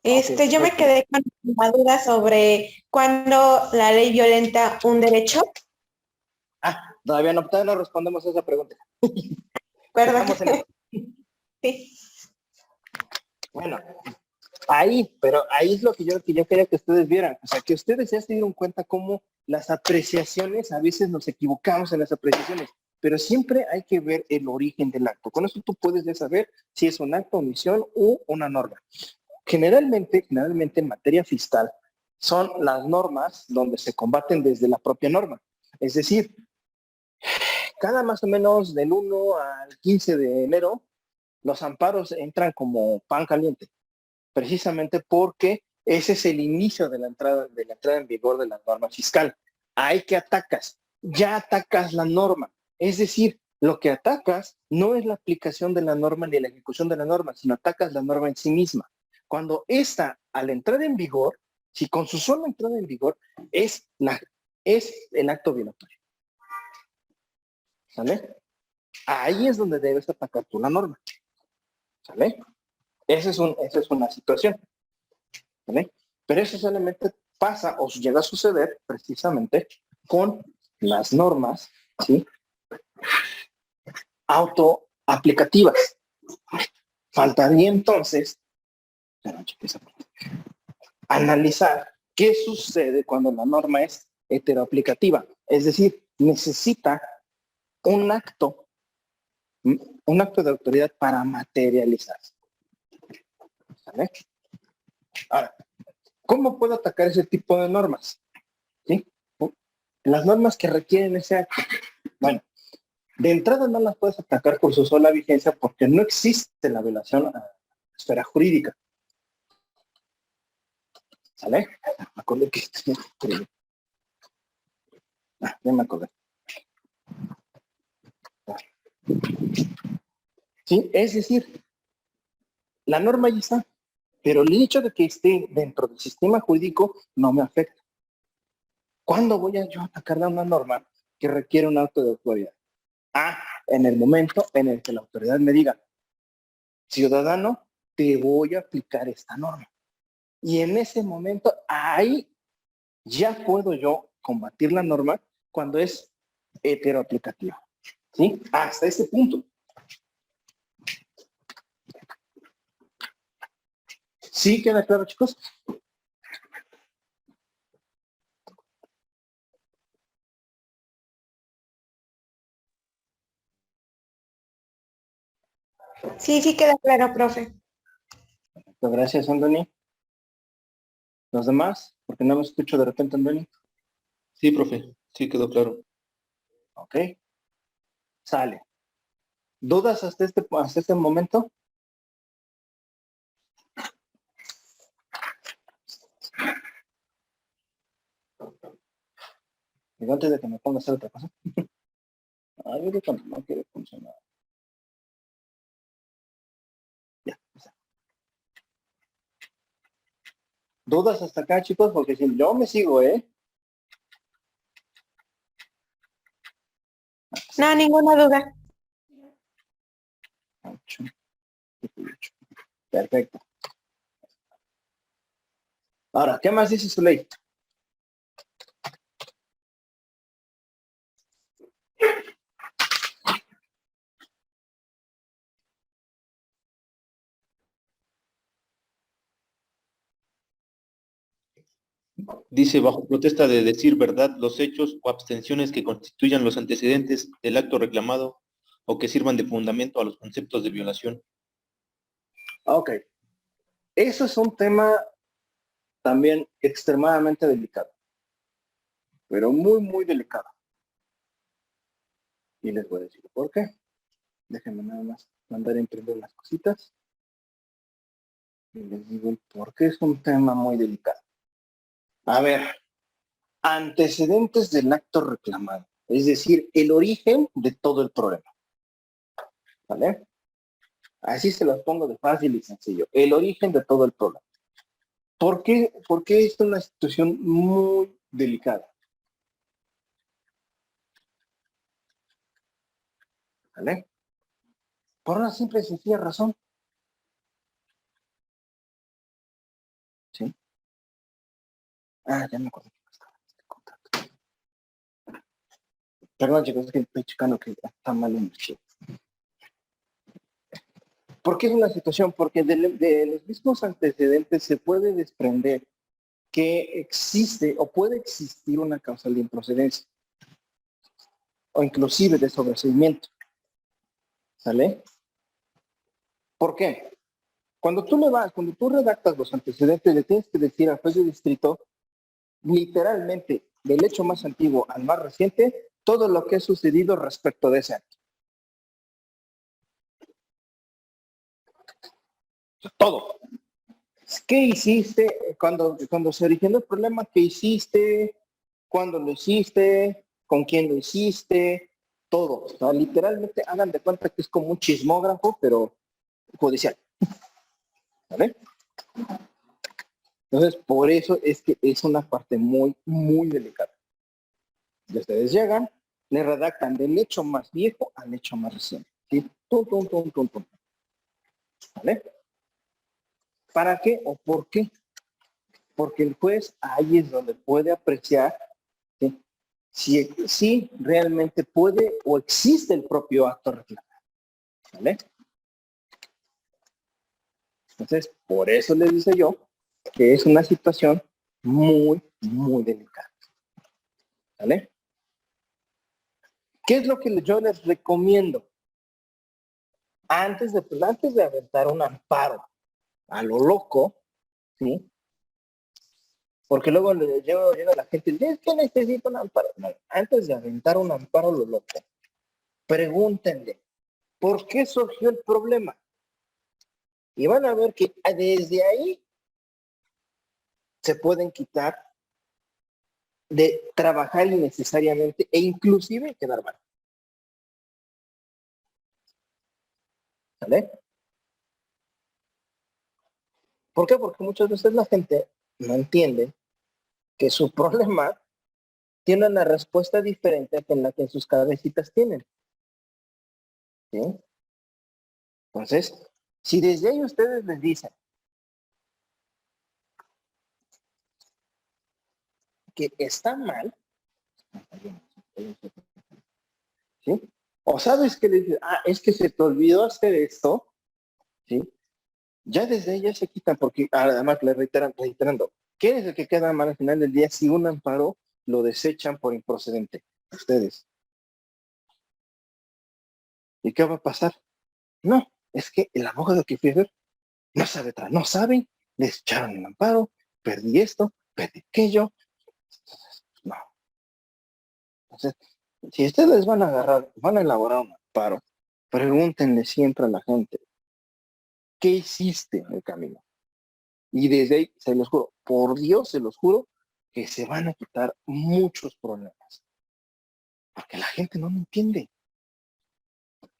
Yo me quedé con una duda sobre cuándo la ley violenta un derecho. Todavía no respondemos a esa pregunta. ¿Verdad? Sí. Bueno, pero ahí es lo que yo quería que ustedes vieran. O sea, que ustedes ya se dieron cuenta cómo las apreciaciones, a veces nos equivocamos en las apreciaciones, pero siempre hay que ver el origen del acto. Con eso tú puedes ya saber si es un acto, omisión u una norma. Generalmente en materia fiscal son las normas donde se combaten desde la propia norma. Es decir, cada más o menos del 1 al 15 de enero, los amparos entran como pan caliente, precisamente porque ese es el inicio de la entrada en vigor de la norma fiscal. Ahí que atacas, ya atacas la norma. Es decir, lo que atacas no es la aplicación de la norma ni la ejecución de la norma, sino atacas la norma en sí misma. Cuando esta, al entrar en vigor, si con su sola entrada en vigor, es es el acto violatorio. ¿Sale? Ahí es donde debes atacar tú la norma. ¿Sale? Esa es una situación. ¿Vale? Pero eso solamente pasa o llega a suceder precisamente con las normas, ¿sí? Autoaplicativas. Faltaría entonces analizar qué sucede cuando la norma es heteroaplicativa. Es decir, necesita un acto de autoridad para materializarse. ¿Sale? Ahora, ¿cómo puedo atacar ese tipo de normas? ¿Sí? Las normas que requieren ese acto. Bueno, de entrada no las puedes atacar por su sola vigencia porque no existe la violación a la esfera jurídica. ¿Sale? Me acordé que ya me acordé. ¿Sí? Es decir, la norma ya está, pero el hecho de que esté dentro del sistema jurídico no me afecta. ¿Cuándo voy a yo atacar a una norma que requiere un acto de autoridad? En el momento en el que la autoridad me diga, ciudadano, te voy a aplicar esta norma. Y en ese momento, ahí ya puedo yo combatir la norma cuando es heteroaplicativa. ¿Sí? Hasta ese punto. ¿Sí queda claro, chicos? Sí, sí queda claro, profe. Gracias, Andoni. ¿Los demás? Porque no me escucho de repente, Andoni. Sí, profe, sí quedó claro. Ok. Sale. ¿Dudas hasta este momento? Y antes de que me ponga a hacer otra cosa. A ver, cuando no quiere funcionar. Ya. ¿Dudas hasta acá, chicos? Porque si yo me sigo, No, ninguna duda. 8, 8. Perfecto. Ahora, ¿qué más dice su ley? Dice, bajo protesta de decir verdad los hechos o abstenciones que constituyan los antecedentes del acto reclamado o que sirvan de fundamento a los conceptos de violación. Ok. Eso es un tema también extremadamente delicado. Pero muy, muy delicado. Y les voy a decir por qué. Déjenme nada más mandar a imprimir las cositas. Y les digo el por qué es un tema muy delicado. A ver, antecedentes del acto reclamado. Es decir, el origen de todo el problema. ¿Vale? Así se los pongo de fácil y sencillo. El origen de todo el problema. ¿Por qué? Porque esta es una situación muy delicada. ¿Vale? Por una simple y sencilla razón. ¿Sí? Ya me acuerdo. Perdón, chicos, es que estoy checando que está mal en el chip. ¿Por qué es una situación? Porque de los mismos antecedentes se puede desprender que existe o puede existir una causal de improcedencia o inclusive de sobreseimiento. ¿Sale? ¿Por qué? Cuando tú redactas los antecedentes, le tienes que decir al juez de distrito, literalmente, del hecho más antiguo al más reciente, todo lo que ha sucedido respecto de ese acto. Todo. ¿Qué hiciste cuando se originó el problema? ¿Qué hiciste? ¿Cuándo lo hiciste? ¿Con quién lo hiciste? Todo. O sea, literalmente hagan de cuenta que es como un chismógrafo, pero judicial. ¿Vale? Entonces, por eso es que es una parte muy, muy delicada. Y ustedes llegan, le redactan del hecho más viejo al hecho más reciente. ¿Sí? Tum, tum, tum, tum, tum. ¿Vale? ¿Para qué o por qué? Porque el juez ahí es donde puede apreciar, ¿sí? Si realmente puede o existe el propio acto reclamado. ¿Vale? Entonces, por eso les dice yo que es una situación muy, muy delicada. ¿Vale? ¿Qué es lo que yo les recomiendo? Antes de aventar un amparo a lo loco, ¿sí? Porque luego llega la gente y dice, es que necesito un amparo. No, antes de aventar un amparo a lo loco, pregúntenle, ¿por qué surgió el problema? Y van a ver que desde ahí se pueden quitar de trabajar innecesariamente e inclusive quedar mal. ¿Vale? ¿Por qué? Porque muchas veces la gente no entiende que su problema tiene una respuesta diferente que la que en sus cabecitas tienen. ¿Sí? Entonces, si desde ahí ustedes les dicen que está mal, ¿sí? O sabes que le dices, es que se te olvidó hacer esto, ¿sí? Ya desde ahí ya se quitan, porque además le reiterando, ¿quién es el que queda mal al final del día si un amparo lo desechan por improcedente? Ustedes. ¿Y qué va a pasar? No, es que el abogado que fui a ver no sabe atrás, no sabe, les echaron el amparo, perdí esto, perdí aquello. No. Entonces, si ustedes van a elaborar un amparo, pregúntenle siempre a la gente, ¿qué hiciste en el camino? Y desde ahí, se los juro, por Dios se los juro, que se van a quitar muchos problemas. Porque la gente no lo entiende.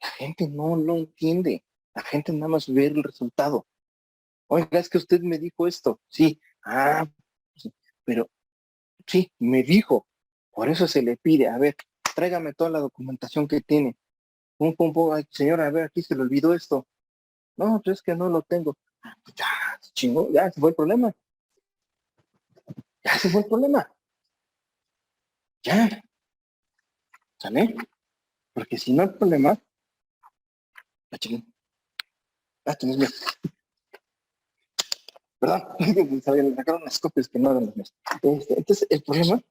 La gente no lo entiende. La gente nada más ve el resultado. Oiga, es que usted me dijo esto. Sí. Sí. Pero sí, me dijo. Por eso se le pide, a ver, tráigame toda la documentación que tiene. Ay, señora, a ver, aquí se le olvidó esto. No, pues es que no lo tengo. Ya, chingó, ya se fue el problema. Ya se fue el problema. Ya. ¿Sale? Porque si no el problema, la chiquín. Tenés miedo. Perdón, me sacaron unas copias que no eran las mías. Entonces, el problema,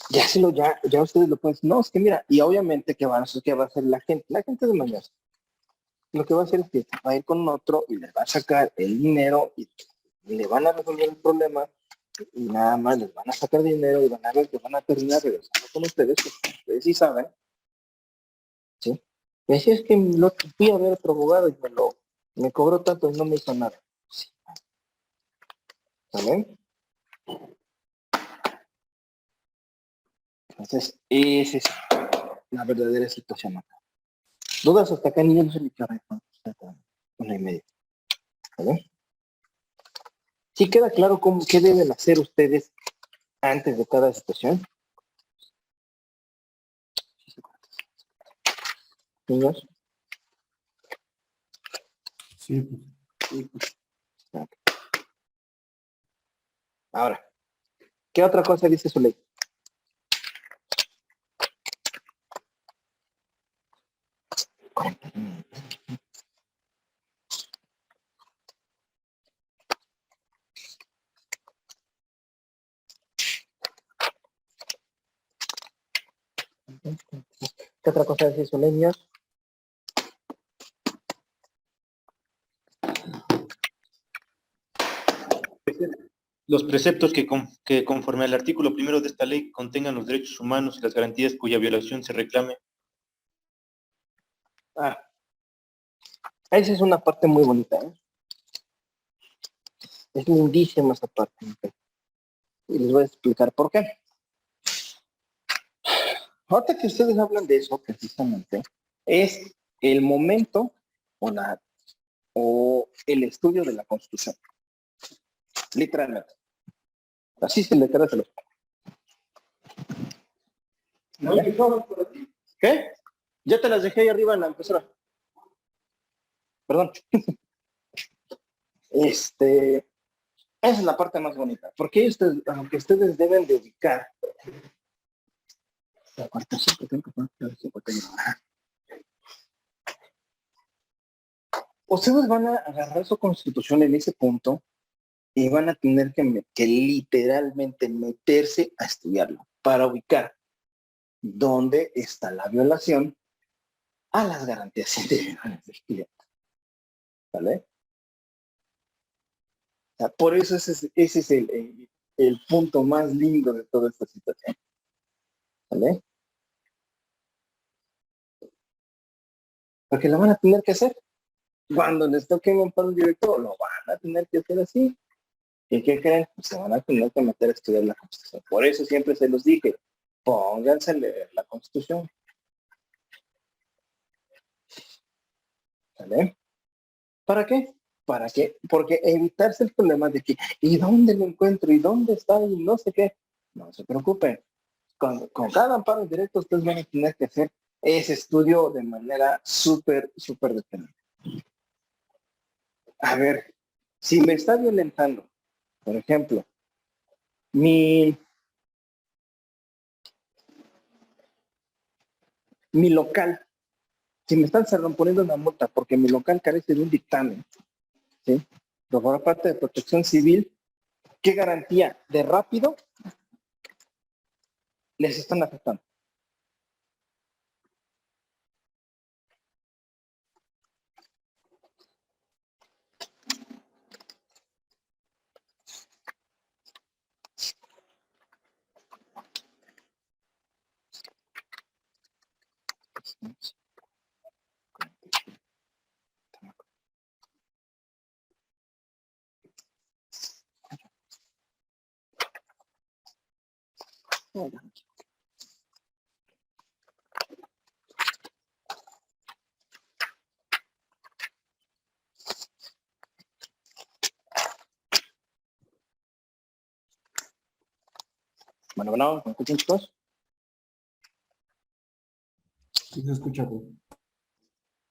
ya ustedes lo pueden decir. No, es que mira, y obviamente, ¿qué va a hacer la gente? La gente de mañana. Lo que va a hacer es que va a ir con otro y le va a sacar el dinero y le van a resolver el problema y nada más les van a sacar dinero y van a ver que van a terminar regresando con ustedes, porque ustedes sí saben, ¿sí? Me decía, es que lo fui a ver a otro abogado y me cobró tanto y no me hizo nada. Sí. ¿Vale? Entonces, esa es la verdadera situación acá. Dudas hasta acá, niños, no se me queda una y media. ¿Vale? ¿Sí queda claro qué deben hacer ustedes antes de cada situación? Niños. Sí, pues. Ahora, ¿qué otra cosa dice su ley? ¿Qué otra cosa dice su ley, niños? Los preceptos que conforme al artículo 1 de esta ley contengan los derechos humanos y las garantías cuya violación se reclame. Esa es una parte muy bonita, ¿eh? Es lindísima esa parte. ¿Okay? Y les voy a explicar por qué. Ahorita que ustedes hablan de eso, precisamente, es el momento o el estudio de la Constitución. Literalmente. Así se le trata. ¿Vale? ¿Qué? Ya te las dejé ahí arriba en la impresora. Perdón. Esa es la parte más bonita, porque ustedes, aunque ustedes deben de ubicar. Ustedes van a agarrar su constitución en ese punto y van a tener que literalmente meterse a estudiarlo para ubicar dónde está la violación a las garantías individuales del cliente. ¿Vale? O sea, por eso ese es el punto más lindo de toda esta situación. ¿Vale? Porque lo van a tener que hacer. Cuando les toque un amparo directo, lo van a tener que hacer así. ¿Y qué creen? Pues se van a tener que meter a estudiar la Constitución. Por eso siempre se los dije, pónganse a leer la Constitución. ¿Vale? ¿Para qué? ¿Para qué? Porque evitarse el problema de que, ¿y dónde lo encuentro? ¿Y dónde está? Y no sé qué. No se preocupen. Con cada amparo directo ustedes van a tener que hacer ese estudio de manera súper, súper detallada. A ver, si me está violentando, por ejemplo, mi local, si me están poniendo una multa porque mi local carece de un dictamen, ¿sí? Por parte de Protección Civil, ¿qué garantía de rápido les están afectando? Bueno, ¿me escuchan, chicos? Sí se escucha, pues.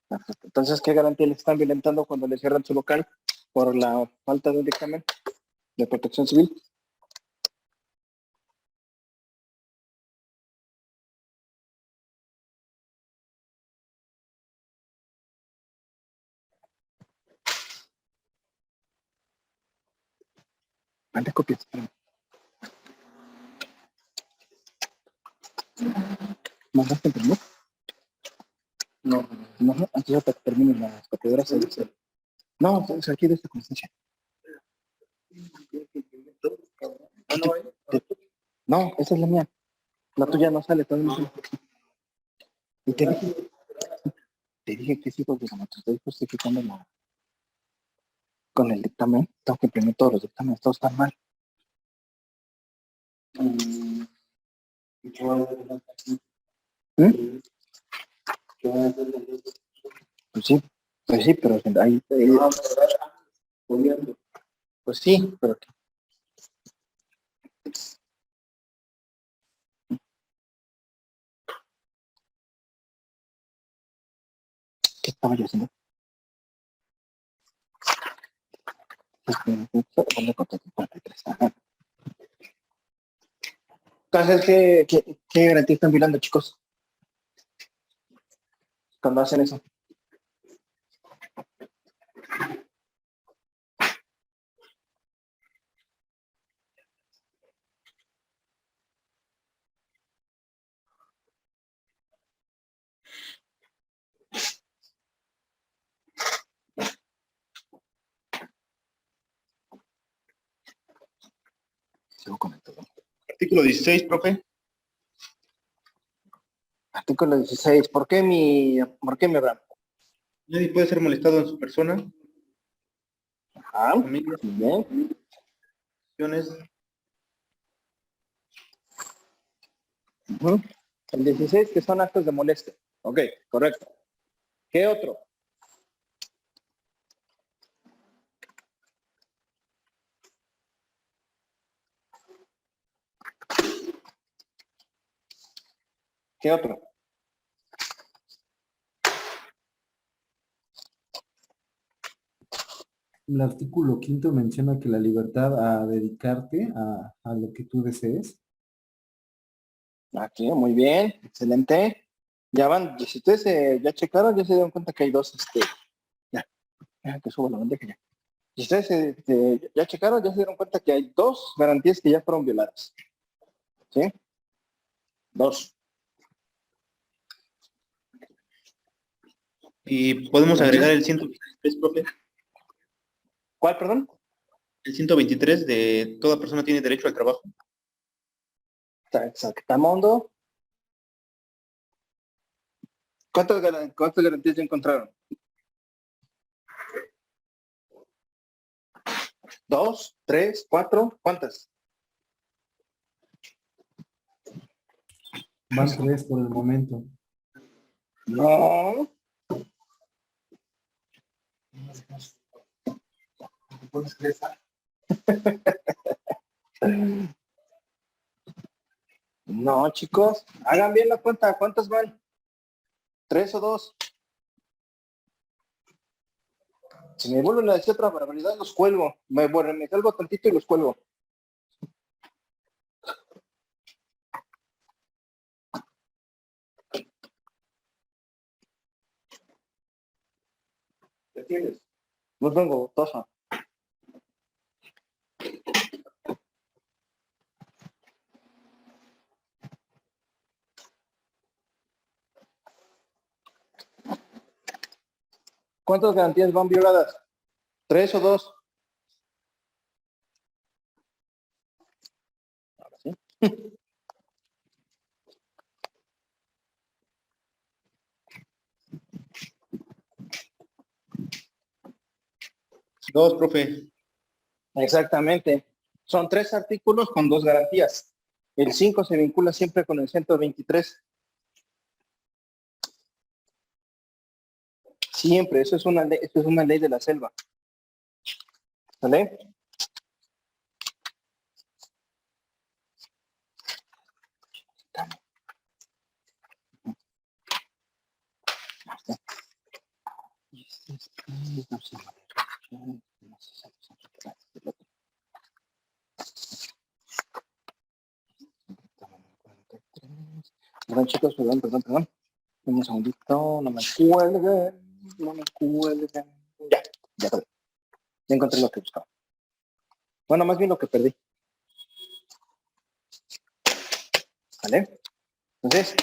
Perfecto. Entonces, ¿qué garantía les están violentando cuando les cierran su local por la falta de un dictamen de Protección Civil? ¿Cuántas copias? ¿Mandaste imprimir? No. No, antes ya termino las copiadoras. No, entonces aquí de esta constancia. No, esa es la mía. La tuya no sale, todavía no sale. Y te dije que sí, porque como te estoy justificando con el dictamen, tengo que imprimir todos los dictámenes, todos están mal. ¿Mm? Pues sí, pero ahí, pues sí, pero ¿qué estaba yo haciendo? Entonces, ¿qué garantía están violando, chicos? Cuando hacen eso. Sigo con el todo. Artículo 16, profe. Artículo 16. ¿Por qué mi Abraham? Nadie puede ser molestado en su persona, Ajá. familia, Bien. acciones. Uh-huh. El 16, que son actos de molestia. Ok, correcto. ¿Qué otro? ¿Qué otro? El artículo 5 menciona que la libertad a dedicarte a lo que tú desees. Aquí, muy bien, excelente. Ya van, si ustedes ya checaron, ya se dieron cuenta que hay dos, ya, que subo la bandeja ya. Si ustedes ya checaron, ya se dieron cuenta que hay dos garantías que ya fueron violadas. ¿Sí? Dos. Y podemos agregar el 123, profe. ¿Cuál, perdón? El 123 de toda persona tiene derecho al trabajo. Exactamundo. ¿Cuántas garantías ya encontraron? ¿Dos? ¿Tres? ¿Cuatro? ¿Cuántas? Van 3 por el momento. No. No, chicos, hagan bien la cuenta. ¿Cuántas van? ¿Tres o dos? Si me vuelven a decir otra barbaridad, los cuelgo. Me salgo tantito y los cuelgo. ¿Qué tienes? No tengo tosa. ¿Cuántas garantías van violadas? ¿Tres o dos? Ahora sí. Dos, profe. Exactamente. Son tres artículos con dos garantías. El 5 se vincula siempre con el 123. Siempre, eso es una ley de la selva. ¿Vale? Perdón, chicos, perdón. Un segundito, no me cuelguen. Ya encontré lo que buscaba. Bueno, más bien lo que perdí. ¿Vale? Entonces,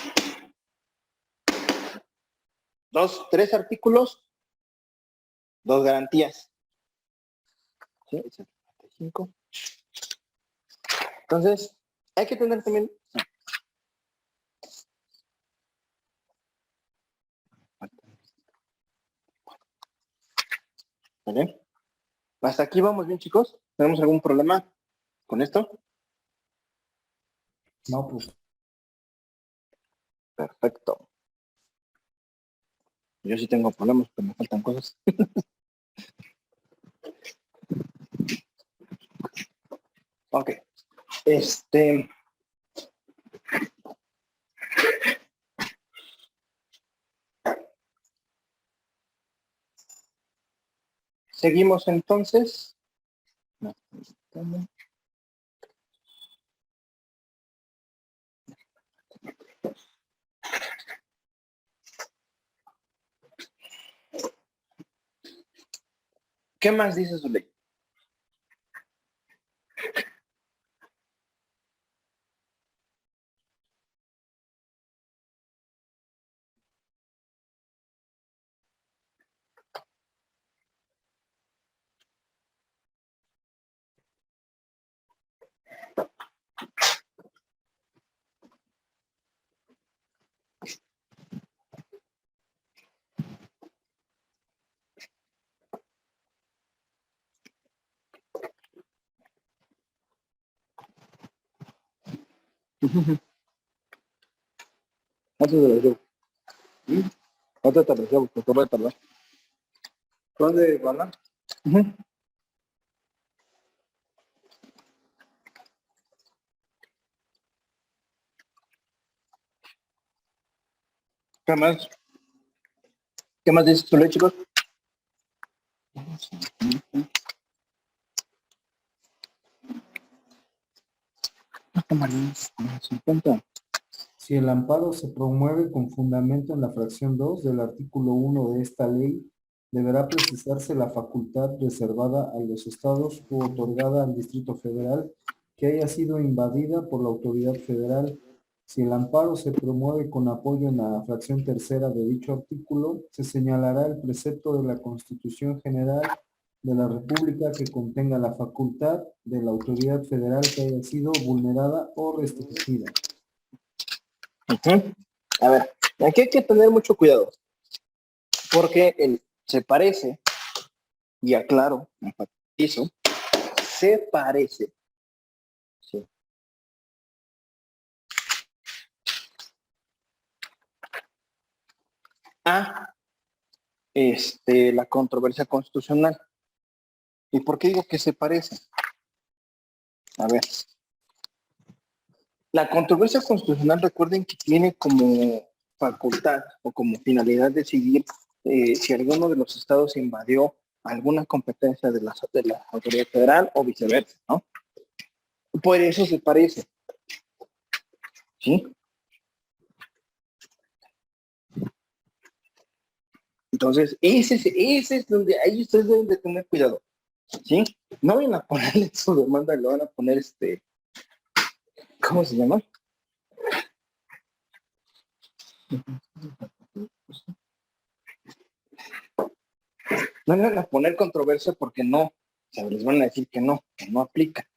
tres artículos, dos garantías. ¿Sí? 75. Entonces, hay que tener también... ¿Vale? Hasta aquí vamos bien, chicos. ¿Tenemos algún problema con esto? No, pues. Perfecto. Yo sí tengo problemas, pero me faltan cosas. Ok. Seguimos entonces. ¿Qué más dice su ley? Antes de la llevo. Otra te la llevo, porque voy a tardar. ¿Dónde van a? ¿Qué más? ¿Qué más dices tú, chicos? Si el amparo se promueve con fundamento en la fracción 2 del artículo 1 de esta ley, deberá precisarse la facultad reservada a los estados u otorgada al Distrito Federal que haya sido invadida por la autoridad federal. Si el amparo se promueve con apoyo en la fracción tercera de dicho artículo, se señalará el precepto de la Constitución General de la República que contenga la facultad de la autoridad federal que haya sido vulnerada o restringida. A ver, aquí hay que tener mucho cuidado, porque se parece, y aclaro, enfatizo, se parece. Sí. A la controversia constitucional. ¿Y por qué digo que se parece? A ver, la controversia constitucional, recuerden que tiene como facultad o como finalidad decidir si alguno de los estados invadió alguna competencia de la autoridad federal o viceversa, ¿no? Por eso se parece. ¿Sí? Entonces, ese es donde ahí ustedes deben de tener cuidado. ¿Sí? No vayan a ponerle su demanda, le van a poner ¿cómo se llama? No le van a poner controversia porque no, o sea, les van a decir que no aplica.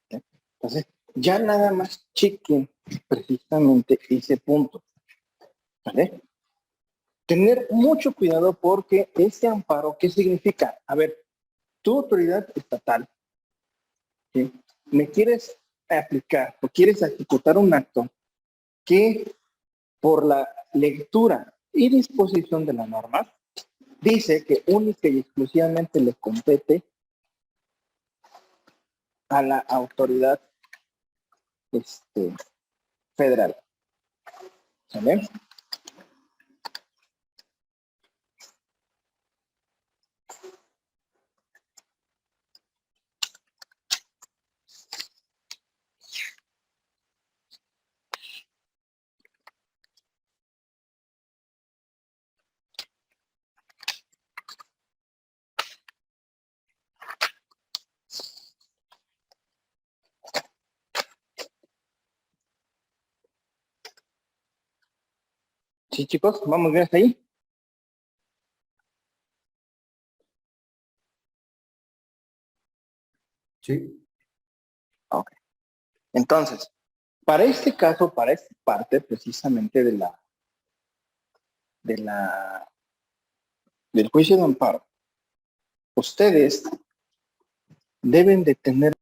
¿Sí? Entonces, ya nada más chequen precisamente ese punto. ¿Vale? Tener mucho cuidado porque ese amparo, ¿qué significa? A ver, tu autoridad estatal, ¿sí? Me quieres aplicar o quieres ejecutar un acto que por la lectura y disposición de la norma dice que única y exclusivamente le compete a la autoridad federal. ¿Sale? Sí, chicos, vamos bien hasta ahí. Sí. Ok. Entonces, para este caso, para esta parte precisamente del juicio de amparo, ustedes deben de tener